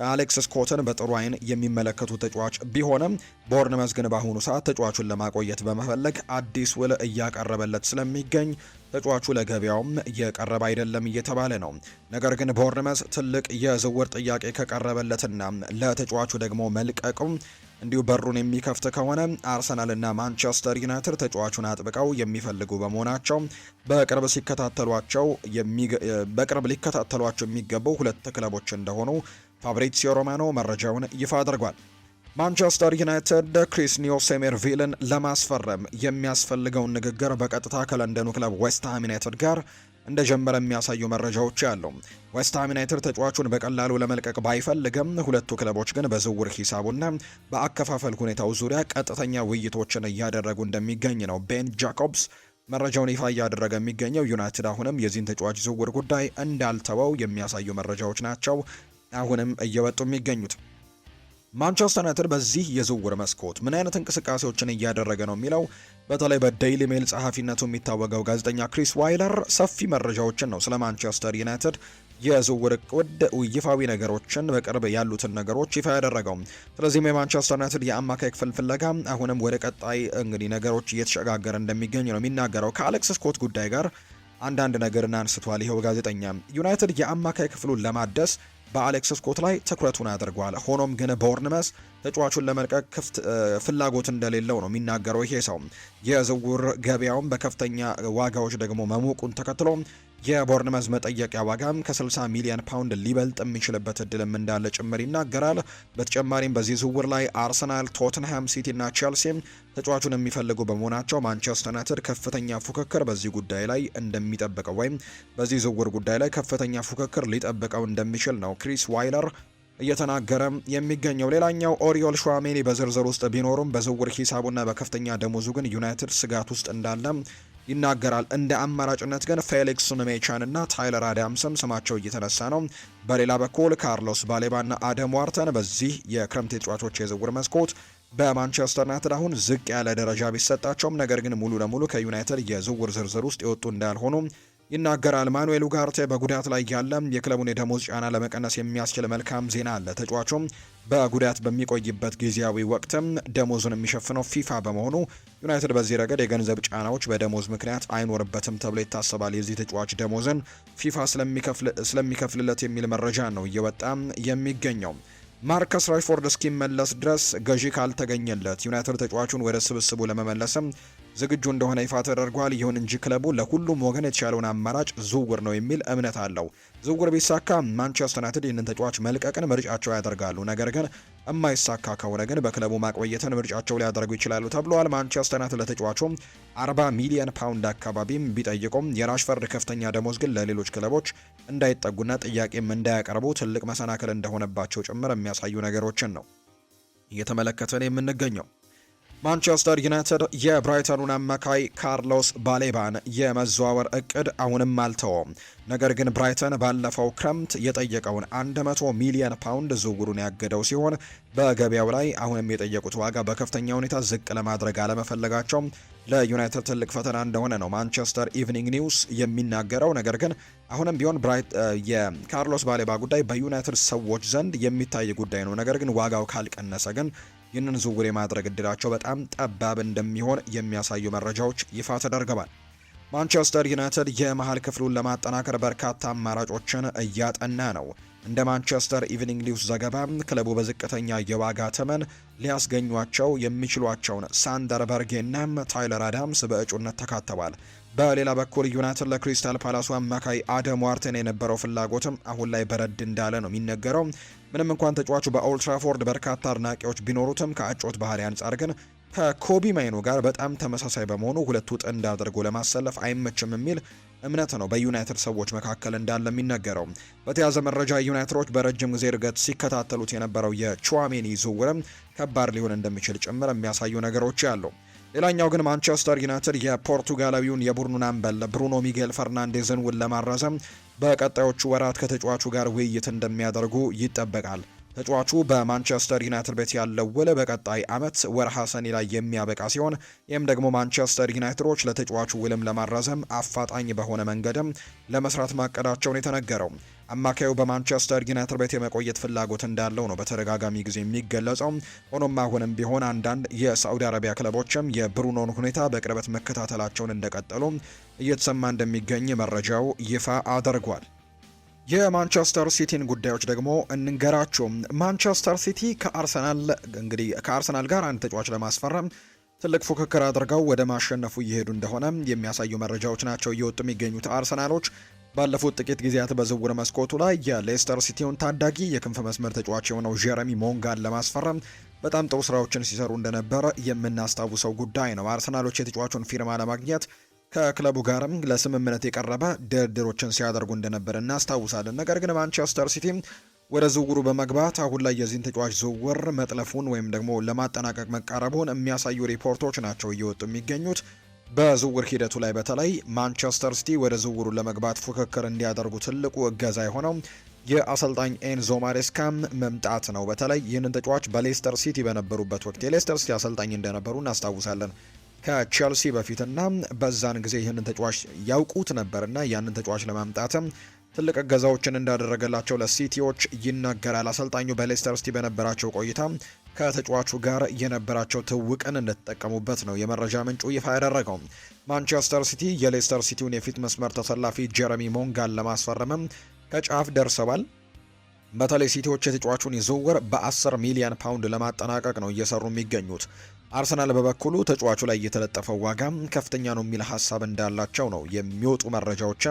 A: አሌክስ ስኮትን በጥሩ አይን የሚመለከቱ ተጫዋች ቢሆንም ቦርንመዝ ግን በአሁኑ ሰዓት ተጫዋቹን ለማቆየት በመፈለግ አዲስ ውል እያቀረበለት ስለሚገኝ ተጫዋቹ ለገበያውም እየቀረበ አይደለም እየተባለ ነው። ነገር ግን ቦርንመዝ ትልቅ የዝውውር ጥያቄ ከቀረበለትና ለተጫዋቹ ደግሞ መልቀቁም እንዲሁ በሩን የሚከፍት ከሆነ አርሰናልና ማንቸስተር ዩናይትድ ተጫዋቹን አጥብቀው የሚፈልጉ በመሆናቸው በቅርብ ሊከታተሏቸው የሚገቡ ሁለት ክለቦች እንደሆኑ ፋብሪዚዮ ሮማኖ መረጃውን ይፋ አድርጓል። ማንቸስተር ዩናይትድ ክሪስ ኒዮሴሜርቪልን ለማስፈረም የሚያስፈልገውን ንግግር በቀጥታ ከለንደኑ ክለብ ዌስትሃም ዩናይትድ ጋር እንደጀመረ የሚያሳዩ መረጃዎች አሉ። ዌስትሃም ዩናይትድ ተጫዋቹን በቀላሉ ለመልቀቅ ባይፈልግም ሁለቱ ክለቦች ግን በዝውውር ሂሳቡና በአከፋፈል ሁኔታው ዙሪያ ቀጥተኛ ውይይቶችን እያደረጉ እንደሚገኝ ነው ቤን ጃኮብስ መረጃውን ይፋ እያደረገ የሚገኘው። ዩናይትድ አሁንም የዚህን ተጫዋች ዝውውር ጉዳይ እንዳልተወው የሚያሳዩ መረጃዎች ናቸው አሁንም እየወጡ የሚገኙት። ማንቸስተር ዩናይትድ በዚህ የዝውውር መስኮት ምን አይነት እንቅስቃሴዎችን እያደረገ ነው የሚለው በተለይ በዴይሊ ሜል ጸሐፊነቱ የሚታወቀው ጋዜጠኛ ክሪስ ዋይለር ሰፊ መረጃዎችን ነው ስለ ማንቸስተር ዩናይትድ የዝውውር እቅድ ይፋዊ ነገሮችን በቅርብ ያሉትን ነገሮች ይፋ ያደረገው። ስለዚህም የማንቸስተር ዩናይትድ የአማካይ ክፍል ፍለጋ አሁንም ወደ ቀጣይ እንግዲህ ነገሮች እየተሸጋገረ እንደሚገኝ ነው የሚናገረው። ከአሌክስ ስኮት ጉዳይ ጋር አንዳንድ ነገርን አንስቷል ይኸው ጋዜጠኛ። ዩናይትድ የአማካይ ክፍሉን ለማደስ በአሌክስ ስኮት ላይ ትኩረቱን አድርጓል። ሆኖም ግን ቦርንመስ ተጫዋቹን ለመልቀቅ ክፍት ፍላጎት እንደሌለው ነው የሚናገረው ይሄ ሰው። የዝውውር ገበያውን በከፍተኛ ዋጋዎች ደግሞ መሞቁን ተከትሎ የቦርንመዝ መጠየቂያ ዋጋም ከ60 ሚሊዮን ፓውንድ ሊበልጥ የሚችልበት እድልም እንዳለ ጭምር ይናገራል። በተጨማሪም በዚህ ዝውውር ላይ አርሰናል፣ ቶትንሃም ሲቲ እና ቼልሲ ተጫዋቹን የሚፈልጉ በመሆናቸው ማንቸስተር ዩናይትድ ከፍተኛ ፉክክር በዚህ ጉዳይ ላይ እንደሚጠብቀው ወይም በዚህ ዝውውር ጉዳይ ላይ ከፍተኛ ፉክክር ሊጠብቀው እንደሚችል ነው ክሪስ ዋይለር እየተናገረ የሚገኘው። ሌላኛው ኦሪዮል ሹዋሜኒ በዝርዝር ውስጥ ቢኖሩም በዝውውር ሂሳቡና በከፍተኛ ደሞዙ ግን ዩናይትድ ስጋት ውስጥ እንዳለ ይናገራል። እንደ አማራጭነት ግን ፌሊክስ ኑሜቻን እና ታይለር አዳምስም ስማቸው እየተነሳ ነው። በሌላ በኩል ካርሎስ ባሌባና አደም ዋርተን በዚህ የክረምት ተጫዋቾች የዝውውር መስኮት በማንቸስተር ዩናይትድ አሁን ዝቅ ያለ ደረጃ ቢሰጣቸውም ነገር ግን ሙሉ ለሙሉ ከዩናይትድ የዝውውር ዝርዝር ውስጥ የወጡ እንዳልሆኑ ይናገራል። ማኑኤል ኡጋርቴ በጉዳት ላይ ያለ የክለቡን የደሞዝ ጫና ለመቀነስ የሚያስችል መልካም ዜና አለ። ተጫዋቹም በጉዳት በሚቆይበት ጊዜያዊ ወቅትም ደሞዙን የሚሸፍነው ፊፋ በመሆኑ ዩናይትድ በዚህ ረገድ የገንዘብ ጫናዎች በደሞዝ ምክንያት አይኖርበትም ተብሎ ይታሰባል። የዚህ ተጫዋች ደሞዝን ፊፋ ስለሚከፍልለት የሚል መረጃ ነው እየወጣ የሚገኘው። ማርከስ ራሽፎርድ እስኪመለስ ድረስ ገዢ ካልተገኘለት ዩናይትድ ተጫዋቹን ወደ ስብስቡ ለመመለስም ዝግጁ እንደሆነ ይፋ ተደርጓል። ይሁን እንጂ ክለቡ ለሁሉም ወገን የተሻለውን አማራጭ ዝውውር ነው የሚል እምነት አለው። ዝውውር ቢሳካ ማንቸስተር ዩናይትድ ይህንን ተጫዋች መልቀቅን ምርጫቸው ያደርጋሉ። ነገር ግን የማይሳካ ከሆነ ግን በክለቡ ማቆየትን ምርጫቸው ሊያደርጉ ይችላሉ ተብሏል። ማንቸስተር ዩናይትድ ለተጫዋቹ 40 ሚሊዮን ፓውንድ አካባቢም ቢጠይቁም የራሽፈርድ ከፍተኛ ደሞዝ ግን ለሌሎች ክለቦች እንዳይጠጉና ጥያቄም እንዳያቀርቡ ትልቅ መሰናክል እንደሆነባቸው ጭምር የሚያሳዩ ነገሮችን ነው እየተመለከተን የምንገኘው። ማንቸስተር ዩናይትድ የብራይተኑን አማካይ ካርሎስ ባሌባን የመዘዋወር እቅድ አሁንም አልተወም። ነገር ግን ብራይተን ባለፈው ክረምት የጠየቀውን 100 ሚሊዮን ፓውንድ ዝውውሩን ያገደው ሲሆን በገበያው ላይ አሁንም የጠየቁት ዋጋ በከፍተኛ ሁኔታ ዝቅ ለማድረግ አለመፈለጋቸው ለዩናይትድ ትልቅ ፈተና እንደሆነ ነው ማንቸስተር ኢቭኒንግ ኒውስ የሚናገረው። ነገር ግን አሁንም ቢሆን የካርሎስ ባሌባ ጉዳይ በዩናይትድ ሰዎች ዘንድ የሚታይ ጉዳይ ነው። ነገር ግን ዋጋው ካልቀነሰ ግን ይህንን ዝውውር የማድረግ እድላቸው በጣም ጠባብ እንደሚሆን የሚያሳዩ መረጃዎች ይፋ ተደርገዋል። ማንቸስተር ዩናይትድ የመሃል ክፍሉን ለማጠናከር በርካታ አማራጮችን እያጠና ነው። እንደ ማንቸስተር ኢቭኒንግ ኒውስ ዘገባ ክለቡ በዝቅተኛ የዋጋ ተመን ሊያስገኟቸው የሚችሏቸውን ሳንደር በርጌና ታይለር አዳምስ በእጩነት ተካተዋል። በሌላ በኩል ዩናይትድ ለክሪስታል ፓላሱ አማካይ አደም ዋርተን የነበረው ፍላጎትም አሁን ላይ በረድ እንዳለ ነው የሚነገረው። ምንም እንኳን ተጫዋቹ በኦልትራፎርድ በርካታ አድናቂዎች ቢኖሩትም ከአጮት ባህሪ አንጻር ግን ከኮቢ ማይኖ ጋር በጣም ተመሳሳይ በመሆኑ ሁለቱ ጥንድ አድርጎ ለማሰለፍ አይመችም የሚል እምነት ነው በዩናይትድ ሰዎች መካከል እንዳለ የሚነገረው። በተያዘ መረጃ ዩናይትዶች በረጅም ጊዜ እድገት ሲከታተሉት የነበረው የቹዋሜኒ ዝውውርም ከባድ ሊሆን እንደሚችል ጭምር የሚያሳዩ ነገሮች አሉ። ሌላኛው ግን ማንቸስተር ዩናይትድ የፖርቱጋላዊውን የቡድኑን አምበል ብሩኖ ሚጌል ፈርናንዴዝን ውል ለማራዘም በቀጣዮቹ ወራት ከተጫዋቹ ጋር ውይይት እንደሚያደርጉ ይጠበቃል። ተጫዋቹ በማንቸስተር ዩናይትድ ቤት ያለው ውል በቀጣይ ዓመት ወርሃ ሰኔ ላይ የሚያበቃ ሲሆን ይህም ደግሞ ማንቸስተር ዩናይትዶች ለተጫዋቹ ውልም ለማራዘም አፋጣኝ በሆነ መንገድም ለመስራት ማቀዳቸውን የተነገረው። አማካዩ በማንቸስተር ዩናይትድ ቤት የመቆየት ፍላጎት እንዳለው ነው በተደጋጋሚ ጊዜ የሚገለጸው። ሆኖም አሁንም ቢሆን አንዳንድ የሳዑዲ አረቢያ ክለቦችም የብሩኖን ሁኔታ በቅርበት መከታተላቸውን እንደቀጠሉ እየተሰማ እንደሚገኝ መረጃው ይፋ አድርጓል። የማንቸስተር ሲቲን ጉዳዮች ደግሞ እንንገራቸው። ማንቸስተር ሲቲ ከአርሰናል ጋር አንድ ተጫዋች ለማስፈረም ትልቅ ፉክክር አድርገው ወደ ማሸነፉ እየሄዱ እንደሆነ የሚያሳዩ መረጃዎች ናቸው እየወጡ የሚገኙት። አርሰናሎች ባለፉት ጥቂት ጊዜያት በዝውውር መስኮቱ ላይ የሌስተር ሲቲውን ታዳጊ የክንፍ መስመር ተጫዋች የሆነው ጀረሚ ሞንጋን ለማስፈረም በጣም ጥሩ ስራዎችን ሲሰሩ እንደነበረ የምናስታውሰው ጉዳይ ነው። አርሰናሎች የተጫዋቹን ፊርማ ለማግኘት ከክለቡ ጋርም ለስምምነት የቀረበ ድርድሮችን ሲያደርጉ እንደነበር እናስታውሳለን። ነገር ግን ማንቸስተር ሲቲ ወደ ዝውውሩ በመግባት አሁን ላይ የዚህን ተጫዋች ዝውውር መጥለፉን ወይም ደግሞ ለማጠናቀቅ መቃረቡን የሚያሳዩ ሪፖርቶች ናቸው እየወጡ የሚገኙት። በዝውውር ሂደቱ ላይ በተለይ ማንቸስተር ሲቲ ወደ ዝውውሩ ለመግባት ፉክክር እንዲያደርጉ ትልቁ እገዛ የሆነው የአሰልጣኝ ኤንዞ ማሬስካም መምጣት ነው። በተለይ ይህንን ተጫዋች በሌስተር ሲቲ በነበሩበት ወቅት የሌስተር ሲቲ አሰልጣኝ እንደነበሩ እናስታውሳለን ከቼልሲ በፊትና በዛን ጊዜ ይህንን ተጫዋች ያውቁት ነበርና ያንን ተጫዋች ለማምጣትም ትልቅ እገዛዎችን እንዳደረገላቸው ለሲቲዎች ይናገራል። አሰልጣኙ በሌስተር ሲቲ በነበራቸው ቆይታ ከተጫዋቹ ጋር የነበራቸው ትውቅን እንደተጠቀሙበት ነው የመረጃ ምንጩ ይፋ ያደረገው። ማንቸስተር ሲቲ የሌስተር ሲቲውን የፊት መስመር ተሰላፊ ጀረሚ ሞንጋን ለማስፈረምም ከጫፍ ደርሰዋል። በተለይ ሲቲዎች የተጫዋቹን ዝውውር በ10 ሚሊዮን ፓውንድ ለማጠናቀቅ ነው እየሰሩ የሚገኙት። አርሰናል በበኩሉ ተጫዋቹ ላይ የተለጠፈው ዋጋ ከፍተኛ ነው የሚል ሀሳብ እንዳላቸው ነው የሚወጡ መረጃዎች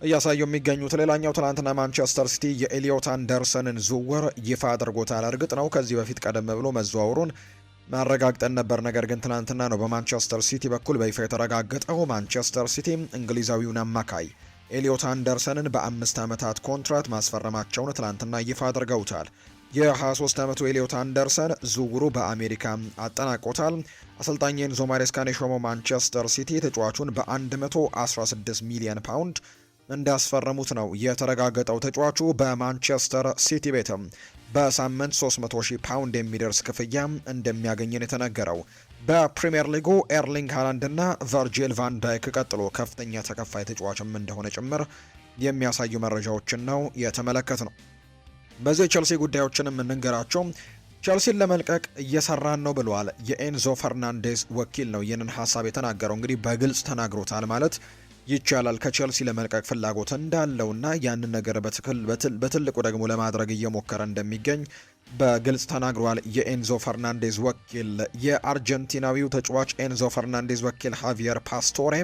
A: እያሳዩ የሚገኙት። ሌላኛው ትናንትና ማንቸስተር ሲቲ የኤሊዮት አንደርሰንን ዝውውር ይፋ አድርጎታል። እርግጥ ነው ከዚህ በፊት ቀደም ብሎ መዘዋወሩን ማረጋግጠን ነበር። ነገር ግን ትናንትና ነው በማንቸስተር ሲቲ በኩል በይፋ የተረጋገጠው። ማንቸስተር ሲቲ እንግሊዛዊውን አማካይ ኤሊዮት አንደርሰንን በ5 ዓመታት ኮንትራት ማስፈረማቸውን ትናንትና ይፋ አድርገውታል። የ23 ዓመቱ ኤሊዮት አንደርሰን ዝውውሩ በአሜሪካ አጠናቆታል። አሰልጣኝ ኤንዞ ማሬስካን የሾመው ማንቸስተር ሲቲ ተጫዋቹን በ116 ሚሊዮን ፓውንድ እንዳስፈረሙት ነው የተረጋገጠው። ተጫዋቹ በማንቸስተር ሲቲ ቤትም በሳምንት 300,000 ፓውንድ የሚደርስ ክፍያ እንደሚያገኝን የተነገረው። በፕሪሚየር ሊጉ ኤርሊንግ ሃላንድና ቨርጂል ቫን ዳይክ ቀጥሎ ከፍተኛ ተከፋይ ተጫዋችም እንደሆነ ጭምር የሚያሳዩ መረጃዎችን ነው የተመለከት ነው። በዚህ ቸልሲ ጉዳዮችን የምንንገራቸው ቸልሲን ለመልቀቅ እየሰራን ነው ብለዋል። የኤንዞ ፈርናንዴዝ ወኪል ነው ይህንን ሀሳብ የተናገረው። እንግዲህ በግልጽ ተናግሮታል ማለት ይቻላል። ከቸልሲ ለመልቀቅ ፍላጎት እንዳለውና ያንን ነገር በትልቁ ደግሞ ለማድረግ እየሞከረ እንደሚገኝ በግልጽ ተናግሯል። የኤንዞ ፈርናንዴዝ ወኪል የአርጀንቲናዊው ተጫዋች ኤንዞ ፈርናንዴዝ ወኪል ሃቪየር ፓስቶሬ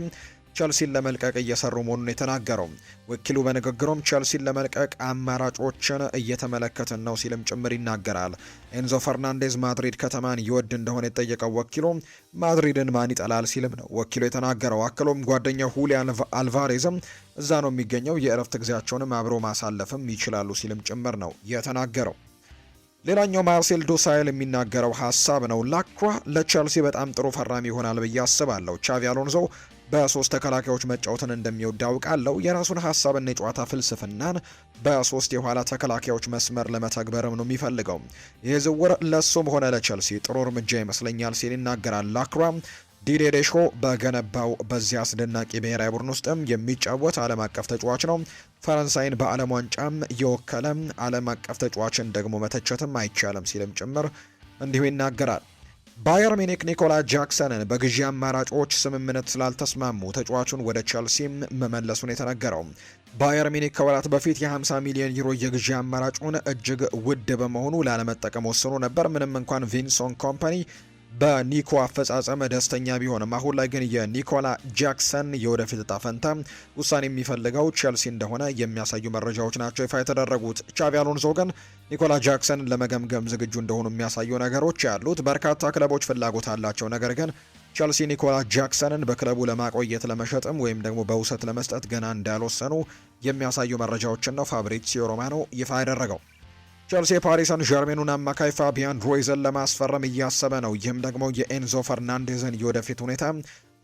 A: ቸልሲን ለመልቀቅ እየሰሩ መሆኑን የተናገረው ወኪሉ በንግግሩም ቸልሲን ለመልቀቅ አማራጮችን እየተመለከትን ነው ሲልም ጭምር ይናገራል። ኤንዞ ፈርናንዴዝ ማድሪድ ከተማን ይወድ እንደሆነ የጠየቀው ወኪሉ ማድሪድን ማን ይጠላል ሲልም ነው ወኪሉ የተናገረው። አክሎም ጓደኛው ሁሊያን አልቫሬዝም እዛ ነው የሚገኘው፣ የእረፍት ጊዜያቸውንም አብሮ ማሳለፍም ይችላሉ ሲልም ጭምር ነው የተናገረው። ሌላኛው ማርሴል ዶሳይል የሚናገረው ሀሳብ ነው። ላክሯ ለቸልሲ በጣም ጥሩ ፈራሚ ይሆናል ብዬ አስባለሁ። ቻቪ አሎንዞ በሶስት ተከላካዮች መጫወትን እንደሚወድ አውቃለሁ። የራሱን ሀሳብና የጨዋታ ፍልስፍናን በሶስት የኋላ ተከላካዮች መስመር ለመተግበርም ነው የሚፈልገው። ይህ ዝውውር ለሱም ሆነ ለቸልሲ ጥሩ እርምጃ ይመስለኛል ሲል ይናገራል። ላክሯ ዲዴ ዴሾ በገነባው በዚህ አስደናቂ ብሔራዊ ቡድን ውስጥም የሚጫወት ዓለም አቀፍ ተጫዋች ነው። ፈረንሳይን በዓለም ዋንጫም የወከለ ዓለም አቀፍ ተጫዋችን ደግሞ መተቸትም አይቻልም ሲልም ጭምር እንዲሁ ይናገራል። ባየር ሚኒክ ኒኮላ ጃክሰንን በግዢ አማራጮች ስምምነት ስላልተስማሙ ተጫዋቹን ወደ ቸልሲም መመለሱን የተነገረው። ባየር ሚኒክ ከወራት በፊት የ50 ሚሊዮን ዩሮ የግዢ አማራጩን እጅግ ውድ በመሆኑ ላለመጠቀም ወስኖ ነበር። ምንም እንኳን ቪንሶን ኮምፓኒ በኒኮ አፈጻጸም ደስተኛ ቢሆንም አሁን ላይ ግን የኒኮላ ጃክሰን የወደፊት እጣ ፈንታ ውሳኔ የሚፈልገው ቸልሲ እንደሆነ የሚያሳዩ መረጃዎች ናቸው ይፋ የተደረጉት። ቻቪ አሎንዞ ግን ኒኮላ ጃክሰን ለመገምገም ዝግጁ እንደሆኑ የሚያሳዩ ነገሮች ያሉት፣ በርካታ ክለቦች ፍላጎት አላቸው። ነገር ግን ቸልሲ ኒኮላ ጃክሰንን በክለቡ ለማቆየት ለመሸጥም ወይም ደግሞ በውሰት ለመስጠት ገና እንዳልወሰኑ የሚያሳዩ መረጃዎችን ነው ፋብሪዚዮ ሮማኖ ይፋ ያደረገው። ቸልሲ የፓሪስ ሰን ዠርሜኑን አማካይ ፋቢያን ሩይዝን ለማስፈረም እያሰበ ነው። ይህም ደግሞ የኤንዞ ፈርናንዴዝን የወደፊት ሁኔታ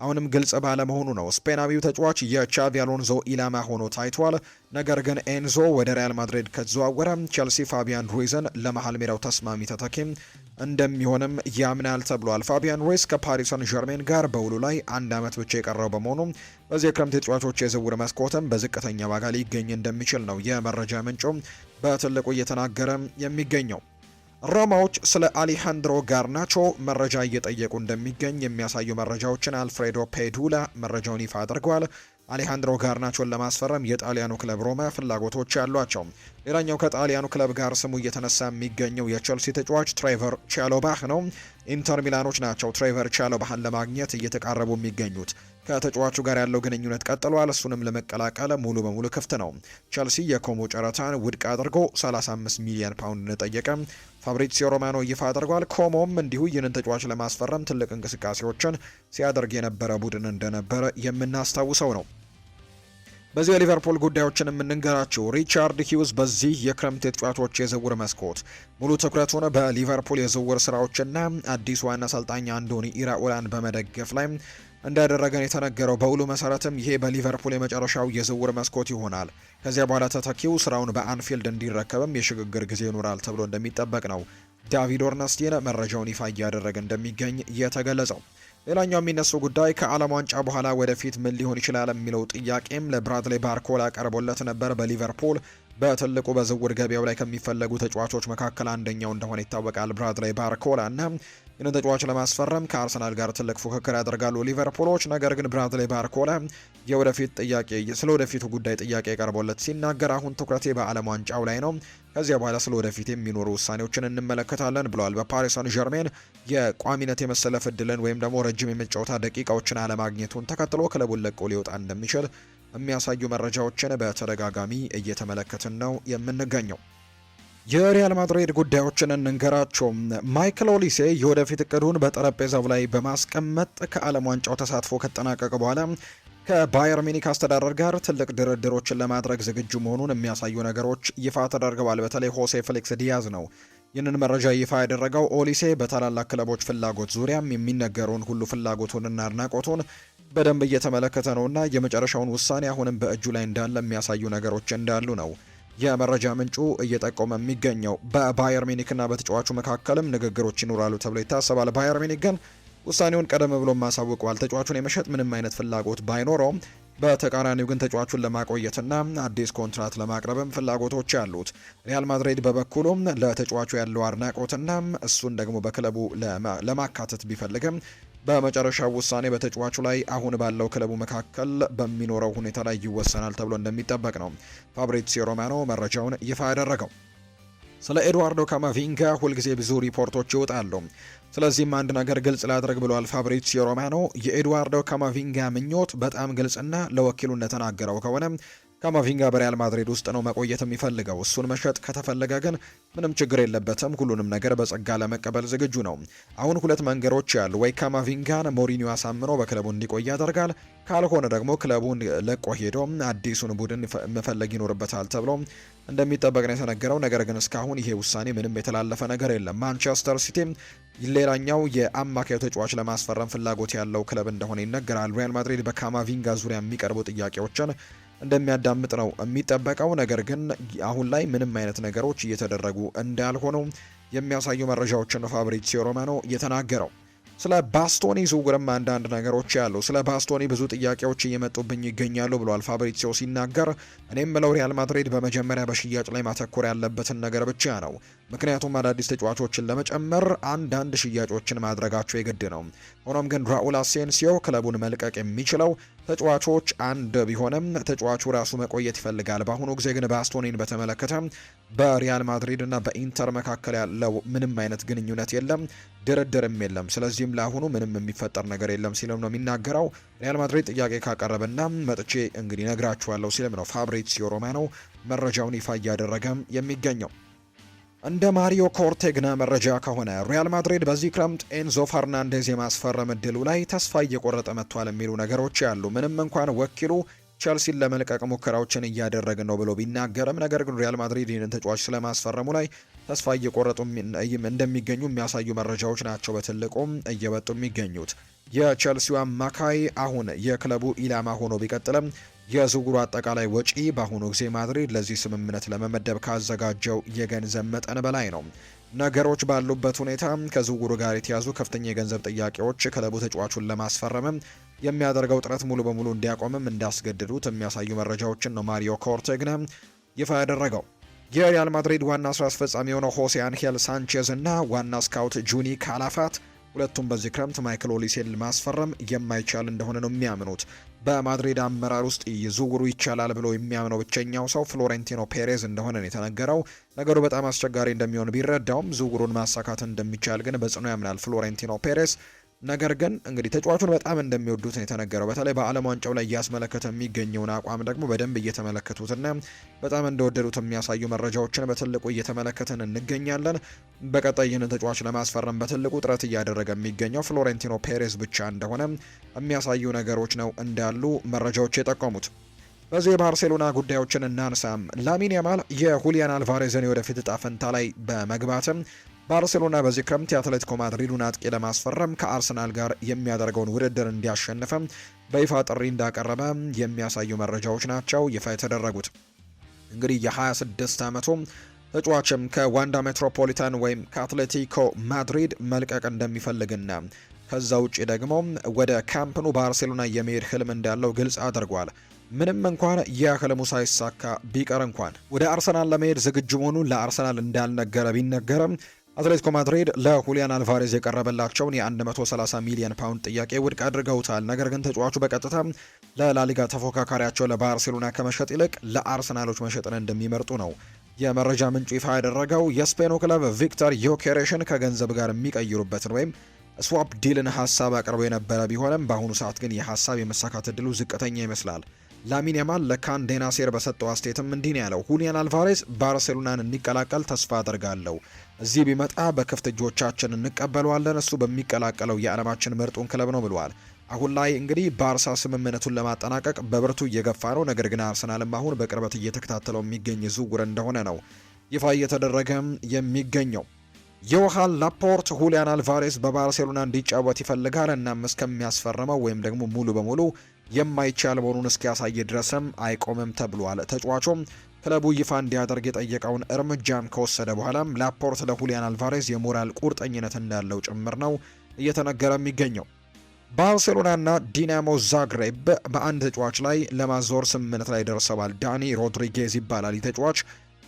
A: አሁንም ግልጽ ባለመሆኑ ነው። ስፔናዊው ተጫዋች የቻቪ አሎንዞ ኢላማ ሆኖ ታይቷል። ነገር ግን ኤንዞ ወደ ሪያል ማድሪድ ከተዘዋወረ ቸልሲ ፋቢያን ሩይዝን ለመሃል ሜዳው ተስማሚ ተተኪም እንደሚሆንም ያምናል ተብሏል። ፋቢያን ሩይዝ ከፓሪስ ሰን ዠርሜን ጋር በውሉ ላይ 1 ዓመት ብቻ የቀረው በመሆኑ በዚህ የክረምት ተጫዋቾች የዝውውር መስኮትም በዝቅተኛ ዋጋ ሊገኝ እንደሚችል ነው የመረጃ ምንጩ በትልቁ እየተናገረ የሚገኘው። ሮማዎች ስለ አሌሃንድሮ ጋርናቾ መረጃ እየጠየቁ እንደሚገኝ የሚያሳዩ መረጃዎችን አልፍሬዶ ፔዱላ መረጃውን ይፋ አድርገዋል። አሌሃንድሮ ጋርናቾን ለማስፈረም የጣሊያኑ ክለብ ሮማ ፍላጎቶች ያሏቸው። ሌላኛው ከጣሊያኑ ክለብ ጋር ስሙ እየተነሳ የሚገኘው የቸልሲ ተጫዋች ትሬቨር ቻሎባህ ነው። ኢንተር ሚላኖች ናቸው ትሬቨር ቻሎባህን ለማግኘት እየተቃረቡ የሚገኙት። ከተጫዋቹ ጋር ያለው ግንኙነት ቀጥሏል። እሱንም ለመቀላቀል ሙሉ በሙሉ ክፍት ነው። ቸልሲ የኮሞ ጨረታን ውድቅ አድርጎ 35 ሚሊዮን ፓውንድ እንደጠየቀ ፋብሪዚዮ ሮማኖ ይፋ አድርጓል። ኮሞም እንዲሁ ይህንን ተጫዋች ለማስፈረም ትልቅ እንቅስቃሴዎችን ሲያደርግ የነበረ ቡድን እንደነበረ የምናስታውሰው ነው። በዚህ የሊቨርፑል ጉዳዮችን የምንንገራቸው ሪቻርድ ሂውዝ በዚህ የክረምት የተጫዋቾች የዝውውር መስኮት ሙሉ ትኩረቱን በሊቨርፑል የዝውውር ስራዎችና አዲስ ዋና አሰልጣኝ አንዶኒ ኢራኦላን በመደገፍ ላይ እንዳደረገን የተነገረው። በውሉ መሰረትም ይሄ በሊቨርፑል የመጨረሻው የዝውውር መስኮት ይሆናል። ከዚያ በኋላ ተተኪው ስራውን በአንፊልድ እንዲረከብም የሽግግር ጊዜ ይኖራል ተብሎ እንደሚጠበቅ ነው ዳቪድ ኦርነስቲን መረጃውን ይፋ እያደረገ እንደሚገኝ የተገለጸው። ሌላኛው የሚነሱ ጉዳይ ከዓለም ዋንጫ በኋላ ወደፊት ምን ሊሆን ይችላል የሚለው ጥያቄም ለብራድሌ ባርኮላ ቀርቦለት ነበር። በሊቨርፑል በትልቁ በዝውውር ገበያው ላይ ከሚፈለጉ ተጫዋቾች መካከል አንደኛው እንደሆነ ይታወቃል ብራድሌ ባርኮላ እና ይህንን ተጫዋች ለማስፈረም ከአርሰናል ጋር ትልቅ ፉክክር ያደርጋሉ ሊቨርፑሎች። ነገር ግን ብራድሌ ባርኮላ ስለ ወደፊቱ ጉዳይ ጥያቄ ቀርቦለት ሲናገር አሁን ትኩረቴ በዓለም ዋንጫው ላይ ነው፣ ከዚያ በኋላ ስለ ወደፊት የሚኖሩ ውሳኔዎችን እንመለከታለን ብለዋል። በፓሪስ ሰን ዠርሜን የቋሚነት የመሰለፍ እድልን ወይም ደግሞ ረጅም የመጫወታ ደቂቃዎችን አለማግኘቱን ተከትሎ ክለቡን ለቆ ሊወጣ እንደሚችል የሚያሳዩ መረጃዎችን በተደጋጋሚ እየተመለከትን ነው የምንገኘው። የሪያል ማድሪድ ጉዳዮችን እንንገራቸው። ማይክል ኦሊሴ የወደፊት እቅዱን በጠረጴዛው ላይ በማስቀመጥ ከዓለም ዋንጫው ተሳትፎ ከተጠናቀቀ በኋላ ከባየር ሚኒክ አስተዳደር ጋር ትልቅ ድርድሮችን ለማድረግ ዝግጁ መሆኑን የሚያሳዩ ነገሮች ይፋ ተደርገዋል። በተለይ ሆሴ ፌሊክስ ዲያዝ ነው ይህንን መረጃ ይፋ ያደረገው። ኦሊሴ በታላላቅ ክለቦች ፍላጎት ዙሪያም የሚነገረውን ሁሉ ፍላጎቱንና አድናቆቱን በደንብ እየተመለከተ ነውና የመጨረሻውን ውሳኔ አሁንም በእጁ ላይ እንዳለ የሚያሳዩ ነገሮች እንዳሉ ነው የመረጃ ምንጩ እየጠቆመ የሚገኘው። በባየር ሚኒክና በተጫዋቹ መካከልም ንግግሮች ይኖራሉ ተብሎ ይታሰባል። ባየር ሚኒክ ግን ውሳኔውን ቀደም ብሎ ማሳውቀዋል። ተጫዋቹን የመሸጥ ምንም አይነት ፍላጎት ባይኖረውም በተቃራኒው ግን ተጫዋቹን ለማቆየትና አዲስ ኮንትራት ለማቅረብም ፍላጎቶች አሉት። ሪያል ማድሪድ በበኩሉም ለተጫዋቹ ያለው አድናቆትና እሱን ደግሞ በክለቡ ለማካተት ቢፈልግም በመጨረሻው ውሳኔ በተጫዋቹ ላይ አሁን ባለው ክለቡ መካከል በሚኖረው ሁኔታ ላይ ይወሰናል ተብሎ እንደሚጠበቅ ነው ፋብሪዚዮ ሮማኖ መረጃውን ይፋ ያደረገው። ስለ ኤድዋርዶ ካማቪንጋ ሁልጊዜ ብዙ ሪፖርቶች ይወጣሉ። ስለዚህም አንድ ነገር ግልጽ ላድርግ ብሏል ፋብሪዚዮ ሮማኖ። የኤድዋርዶ ካማቪንጋ ምኞት በጣም ግልጽና ለወኪሉ እንደተናገረው ከሆነ ካማቪንጋ በሪያል ማድሪድ ውስጥ ነው መቆየት የሚፈልገው። እሱን መሸጥ ከተፈለገ ግን ምንም ችግር የለበትም። ሁሉንም ነገር በጸጋ ለመቀበል ዝግጁ ነው። አሁን ሁለት መንገዶች ያሉ፣ ወይ ካማቪንጋን ሞሪኒዮ አሳምኖ በክለቡ እንዲቆይ ያደርጋል፣ ካልሆነ ደግሞ ክለቡን ለቆ ሄዶ አዲሱን ቡድን መፈለግ ይኖርበታል ተብሎ እንደሚጠበቅ ነው የተነገረው። ነገር ግን እስካሁን ይሄ ውሳኔ ምንም የተላለፈ ነገር የለም። ማንቸስተር ሲቲ ሌላኛው የአማካዩ ተጫዋች ለማስፈረም ፍላጎት ያለው ክለብ እንደሆነ ይነገራል። ሪያል ማድሪድ በካማቪንጋ ዙሪያ የሚቀርቡ ጥያቄዎችን እንደሚያዳምጥ ነው የሚጠበቀው። ነገር ግን አሁን ላይ ምንም አይነት ነገሮች እየተደረጉ እንዳልሆኑ የሚያሳዩ መረጃዎችን ነው ፋብሪዚዮ ሮማኖ የተናገረው። ስለ ባስቶኒ ዝውውርም አንዳንድ ነገሮች ያሉ። ስለ ባስቶኒ ብዙ ጥያቄዎች እየመጡብኝ ይገኛሉ ብሏል ፋብሪዚዮ ሲናገር። እኔም ብለው ሪያል ማድሪድ በመጀመሪያ በሽያጭ ላይ ማተኮር ያለበትን ነገር ብቻ ነው። ምክንያቱም አዳዲስ ተጫዋቾችን ለመጨመር አንዳንድ ሽያጮችን ማድረጋቸው የግድ ነው። ሆኖም ግን ራኡል አሴንሲዮ ክለቡን መልቀቅ የሚችለው ተጫዋቾች አንድ ቢሆንም ተጫዋቹ ራሱ መቆየት ይፈልጋል። በአሁኑ ጊዜ ግን ባስቶኒን በተመለከተ በሪያል ማድሪድ እና በኢንተር መካከል ያለው ምንም አይነት ግንኙነት የለም፣ ድርድርም የለም። ስለዚህም ለአሁኑ ምንም የሚፈጠር ነገር የለም ሲልም ነው የሚናገረው። ሪያል ማድሪድ ጥያቄ ካቀረበና መጥቼ እንግዲህ ነግራችኋለሁ ሲልም ነው ፋብሪዚዮ ሮማኖ መረጃውን ይፋ እያደረገ የሚገኘው። እንደ ማሪዮ ኮርቴግና መረጃ ከሆነ ሪያል ማድሪድ በዚህ ክረምት ኤንዞ ፈርናንዴዝ የማስፈረም እድሉ ላይ ተስፋ እየቆረጠ መጥቷል የሚሉ ነገሮች ያሉ። ምንም እንኳን ወኪሉ ቸልሲን ለመልቀቅ ሙከራዎችን እያደረገ ነው ብሎ ቢናገርም፣ ነገር ግን ሪያል ማድሪድ ይህንን ተጫዋች ስለማስፈረሙ ላይ ተስፋ እየቆረጡ እንደሚገኙ የሚያሳዩ መረጃዎች ናቸው በትልቁም እየወጡ የሚገኙት። የቸልሲው አማካይ አሁን የክለቡ ኢላማ ሆኖ ቢቀጥልም የዝውውሩ አጠቃላይ ወጪ በአሁኑ ጊዜ ማድሪድ ለዚህ ስምምነት ለመመደብ ካዘጋጀው የገንዘብ መጠን በላይ ነው። ነገሮች ባሉበት ሁኔታ ከዝውውሩ ጋር የተያዙ ከፍተኛ የገንዘብ ጥያቄዎች ክለቡ ተጫዋቹን ለማስፈረምም የሚያደርገው ጥረት ሙሉ በሙሉ እንዲያቆምም እንዳስገድዱት የሚያሳዩ መረጃዎችን ነው ማሪዮ ኮርቴግና ይፋ ያደረገው። የሪያል ማድሪድ ዋና ስራ አስፈጻሚ የሆነው ሆሴ አንሄል ሳንቼዝ እና ዋና ስካውት ጁኒ ካላፋት ሁለቱም በዚህ ክረምት ማይክል ኦሊሴን ማስፈረም የማይቻል እንደሆነ ነው የሚያምኑት። በማድሪድ አመራር ውስጥ ዝውውሩ ይቻላል ብሎ የሚያምነው ብቸኛው ሰው ፍሎሬንቲኖ ፔሬዝ እንደሆነ ነው የተነገረው። ነገሩ በጣም አስቸጋሪ እንደሚሆን ቢረዳውም ዝውውሩን ማሳካት እንደሚቻል ግን በጽኑ ያምናል ፍሎሬንቲኖ ፔሬዝ። ነገር ግን እንግዲህ ተጫዋቹን በጣም እንደሚወዱት ነው የተነገረው። በተለይ በዓለም ዋንጫው ላይ እያስመለከተ የሚገኘውን አቋም ደግሞ በደንብ እየተመለከቱትና በጣም እንደወደዱት የሚያሳዩ መረጃዎችን በትልቁ እየተመለከትን እንገኛለን። በቀጣይ ይህንን ተጫዋች ለማስፈረም በትልቁ ጥረት እያደረገ የሚገኘው ፍሎሬንቲኖ ፔሬዝ ብቻ እንደሆነ የሚያሳዩ ነገሮች ነው እንዳሉ መረጃዎች የጠቆሙት። በዚህ የባርሴሎና ጉዳዮችን እናንሳም። ላሚን ያማል የሁሊያን አልቫሬዝን የወደፊት እጣ ፈንታ ላይ በመግባትም ባርሴሎና በዚህ ክረምት የአትሌቲኮ ማድሪዱን አጥቂ ለማስፈረም ከአርሰናል ጋር የሚያደርገውን ውድድር እንዲያሸንፍም በይፋ ጥሪ እንዳቀረበ የሚያሳዩ መረጃዎች ናቸው ይፋ የተደረጉት። እንግዲህ የ26 ዓመቱ ተጫዋችም ከዋንዳ ሜትሮፖሊታን ወይም ከአትሌቲኮ ማድሪድ መልቀቅ እንደሚፈልግና ከዛ ውጪ ደግሞ ወደ ካምፕኑ ባርሴሎና የመሄድ ህልም እንዳለው ግልጽ አድርጓል። ምንም እንኳን የህልሙ ሳይሳካ ቢቀር እንኳን ወደ አርሰናል ለመሄድ ዝግጁ መሆኑን ለአርሰናል እንዳልነገረ ቢነገርም አትሌቲኮ ማድሪድ ለሁሊያን አልቫሬዝ የቀረበላቸውን የ130 ሚሊዮን ፓውንድ ጥያቄ ውድቅ አድርገውታል። ነገር ግን ተጫዋቹ በቀጥታ ለላሊጋ ተፎካካሪያቸው ለባርሴሎና ከመሸጥ ይልቅ ለአርሰናሎች መሸጥን እንደሚመርጡ ነው የመረጃ ምንጩ ይፋ ያደረገው። የስፔኑ ክለብ ቪክተር ዮኬሬሽን ከገንዘብ ጋር የሚቀይሩበትን ወይም ስዋፕ ዲልን ሀሳብ አቅርቦ የነበረ ቢሆንም በአሁኑ ሰዓት ግን የሀሳብ የመሳካት እድሉ ዝቅተኛ ይመስላል። ላሚን ያማል ለካንዴና ሴር በሰጠው አስተያየትም እንዲህ ነው ያለው። ሁሊያን አልቫሬዝ ባርሴሎናን እንዲቀላቀል ተስፋ አድርጋለሁ። እዚህ ቢመጣ በክፍት እጆቻችን እንቀበለዋለን። እሱ በሚቀላቀለው የዓለማችን ምርጡን ክለብ ነው ብለዋል። አሁን ላይ እንግዲህ ባርሳ ስምምነቱን ለማጠናቀቅ በብርቱ እየገፋ ነው። ነገር ግን አርሰናልም አሁን በቅርበት እየተከታተለው የሚገኝ ዝውውር እንደሆነ ነው ይፋ እየተደረገ የሚገኘው። ዮሃን ላፖርት ሁሊያን አልቫሬስ በባርሴሎና እንዲጫወት ይፈልጋል። እናም እስከሚያስፈርመው ወይም ደግሞ ሙሉ በሙሉ የማይቻል መሆኑን እስኪያሳይ ድረስም አይቆምም ተብሏል። ተጫዋቹም ክለቡ ይፋ እንዲያደርግ የጠየቀውን እርምጃም ከወሰደ በኋላም ላፖርት ለሁሊያን አልቫሬስ የሞራል ቁርጠኝነት እንዳለው ጭምር ነው እየተነገረ የሚገኘው። ባርሴሎናና ዲናሞ ዛግሬብ በአንድ ተጫዋች ላይ ለማዞር ስምምነት ላይ ደርሰዋል። ዳኒ ሮድሪጌዝ ይባላል። ይህ ተጫዋች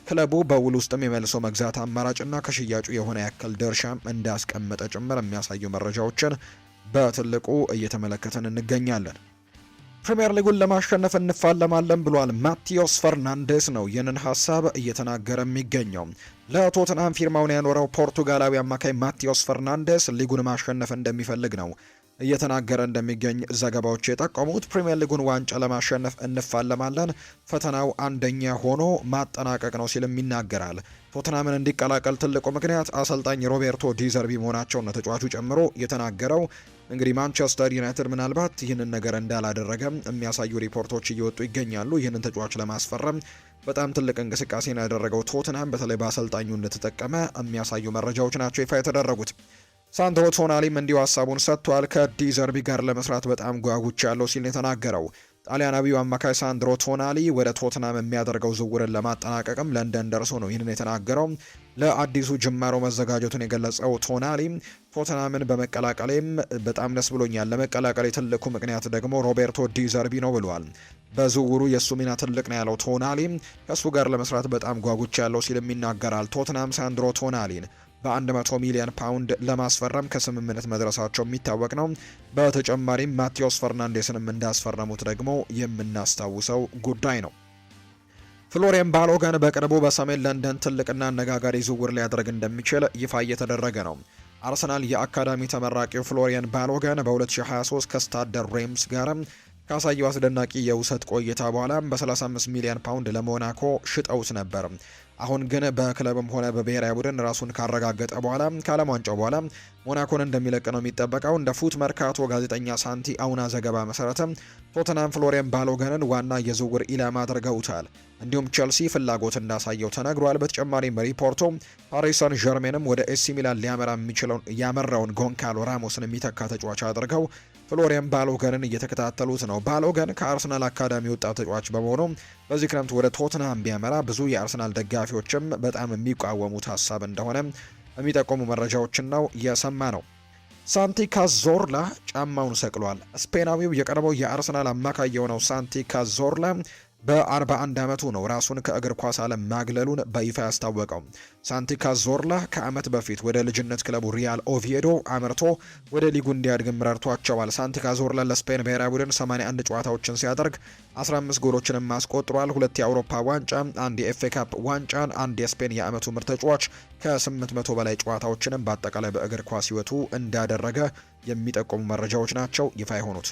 A: ክለቡ በውል ውስጥም የመልሶ መግዛት አማራጭና ከሽያጩ የሆነ ያክል ድርሻም እንዳስቀመጠ ጭምር የሚያሳዩ መረጃዎችን በትልቁ እየተመለከተን እንገኛለን። ፕሪምየር ሊጉን ለማሸነፍ እንፋለማለን ብሏል ማቲዮስ ፈርናንዴስ ነው ይህንን ሀሳብ እየተናገረ የሚገኘው። ለቶትንሃም ፊርማውን ያኖረው ፖርቱጋላዊ አማካይ ማቲዮስ ፈርናንዴስ ሊጉን ማሸነፍ እንደሚፈልግ ነው እየተናገረ እንደሚገኝ ዘገባዎች የጠቆሙት። ፕሪምየር ሊጉን ዋንጫ ለማሸነፍ እንፋለማለን፣ ፈተናው አንደኛ ሆኖ ማጠናቀቅ ነው ሲልም ይናገራል። ቶትናምን እንዲቀላቀል ትልቁ ምክንያት አሰልጣኝ ሮቤርቶ ዲዘርቢ መሆናቸውን ነው ተጫዋቹ ጨምሮ የተናገረው። እንግዲህ ማንቸስተር ዩናይትድ ምናልባት ይህንን ነገር እንዳላደረገ የሚያሳዩ ሪፖርቶች እየወጡ ይገኛሉ። ይህንን ተጫዋች ለማስፈረም በጣም ትልቅ እንቅስቃሴን ያደረገው ቶትናም በተለይ በአሰልጣኙ እንደተጠቀመ የሚያሳዩ መረጃዎች ናቸው ይፋ የተደረጉት። ሳንድሮ ቶናሊም እንዲሁ ሀሳቡን ሰጥቷል። ከዲዘርቢ ጋር ለመስራት በጣም ጓጉቻለሁ ሲል የተናገረው ጣሊያናዊው አማካይ ሳንድሮ ቶናሊ ወደ ቶትናም የሚያደርገው ዝውውርን ለማጠናቀቅም ለንደን ደርሶ ነው ይህንን የተናገረው። ለአዲሱ ጅማሮ መዘጋጀቱን የገለጸው ቶናሊ ቶትናምን በመቀላቀሌም በጣም ደስ ብሎኛል። ለመቀላቀሌ ትልቁ ምክንያት ደግሞ ሮቤርቶ ዲዘርቢ ነው ብሏል። በዝውውሩ የእሱ ሚና ትልቅ ነው ያለው ቶናሊ ከእሱ ጋር ለመስራት በጣም ጓጉቻለሁ ሲልም ይናገራል። ቶትናም ሳንድሮ ቶናሊን በ100 ሚሊዮን ፓውንድ ለማስፈረም ከስምምነት መድረሳቸው የሚታወቅ ነው። በተጨማሪም ማቲዮስ ፈርናንዴስንም እንዳስፈረሙት ደግሞ የምናስታውሰው ጉዳይ ነው። ፍሎሪያን ባሎጋን በቅርቡ በሰሜን ለንደን ትልቅና አነጋጋሪ ዝውውር ሊያደርግ እንደሚችል ይፋ እየተደረገ ነው። አርሰናል የአካዳሚ ተመራቂው ፍሎሪያን ባሎጋን በ2023 ከስታድ ሬምስ ጋር ካሳየው አስደናቂ የውሰት ቆይታ በኋላ በ35 ሚሊዮን ፓውንድ ለሞናኮ ሽጠውት ነበር። አሁን ግን በክለብም ሆነ በብሔራዊ ቡድን ራሱን ካረጋገጠ በኋላ ከዓለም ዋንጫው በኋላ ሞናኮን እንደሚለቅ ነው የሚጠበቀው። እንደ ፉት መርካቶ ጋዜጠኛ ሳንቲ አውና ዘገባ መሰረት ቶተንሃም ፍሎሪያን ባሎገንን ዋና የዝውውር ኢላማ አድርገውታል። እንዲሁም ቼልሲ ፍላጎት እንዳሳየው ተነግሯል። በተጨማሪም ሪፖርቱ ፓሪስ ሰን ዠርሜንም ወደ ኤሲ ሚላን ሊያመራ የሚችለውን ያመራውን ጎንካሎ ራሞስን የሚተካ ተጫዋች አድርገው ፍሎሪያን ባሎገንን እየተከታተሉት ነው። ባሎገን ከአርሰናል አካዳሚ ወጣት ተጫዋች በመሆኑ በዚህ ክረምት ወደ ቶትንሃም ቢያመራ ብዙ የአርሰናል ደጋፊዎችም በጣም የሚቃወሙት ሀሳብ እንደሆነ የሚጠቁሙ መረጃዎችን ነው የሰማ ነው። ሳንቲ ካዞርላ ጫማውን ሰቅሏል። ስፔናዊው የቀድሞው የአርሰናል አማካይ የሆነው ሳንቲ ካዞርላ በ41 ዓመቱ ነው ራሱን ከእግር ኳስ ዓለም ማግለሉን በይፋ ያስታወቀው። ሳንቲ ካዞርላ ከዓመት በፊት ወደ ልጅነት ክለቡ ሪያል ኦቪዬዶ አምርቶ ወደ ሊጉ እንዲያድግም ረድቷቸዋል። ሳንቲ ካዞርላ ለስፔን ብሔራዊ ቡድን 81 ጨዋታዎችን ሲያደርግ 15 ጎሎችንም አስቆጥሯል። 2 የአውሮፓ ዋንጫ፣ 1 የኤፍኤ ካፕ ዋንጫን፣ 1 የስፔን የዓመቱ ምርጥ ተጫዋች ከ800 በላይ ጨዋታዎችንም በአጠቃላይ በእግር ኳስ ሕይወቱ እንዳደረገ የሚጠቁሙ መረጃዎች ናቸው ይፋ የሆኑት።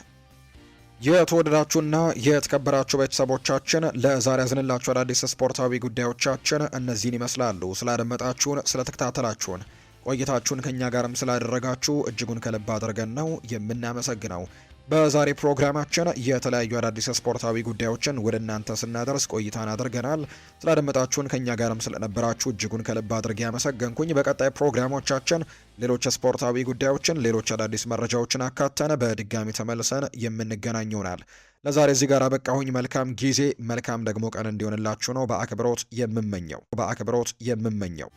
A: የተወደዳችሁና የተከበራችሁ ቤተሰቦቻችን ለዛሬ ያዝንላችሁ አዳዲስ ስፖርታዊ ጉዳዮቻችን እነዚህን ይመስላሉ። ስላደመጣችሁን፣ ስለተከታተላችሁን፣ ቆይታችሁን ከኛ ጋርም ስላደረጋችሁ እጅጉን ከልብ አድርገን ነው የምናመሰግነው። በዛሬ ፕሮግራማችን የተለያዩ አዳዲስ ስፖርታዊ ጉዳዮችን ወደ እናንተ ስናደርስ ቆይታን አድርገናል። ስላደመጣችሁን ከኛ ጋርም ስለነበራችሁ እጅጉን ከልብ አድርጌ ያመሰገንኩኝ። በቀጣይ ፕሮግራሞቻችን ሌሎች ስፖርታዊ ጉዳዮችን፣ ሌሎች አዳዲስ መረጃዎችን አካተን በድጋሚ ተመልሰን የምንገናኝ ይሆናል። ለዛሬ እዚህ ጋር አበቃሁኝ። መልካም ጊዜ፣ መልካም ደግሞ ቀን እንዲሆንላችሁ ነው በአክብሮት የምመኘው።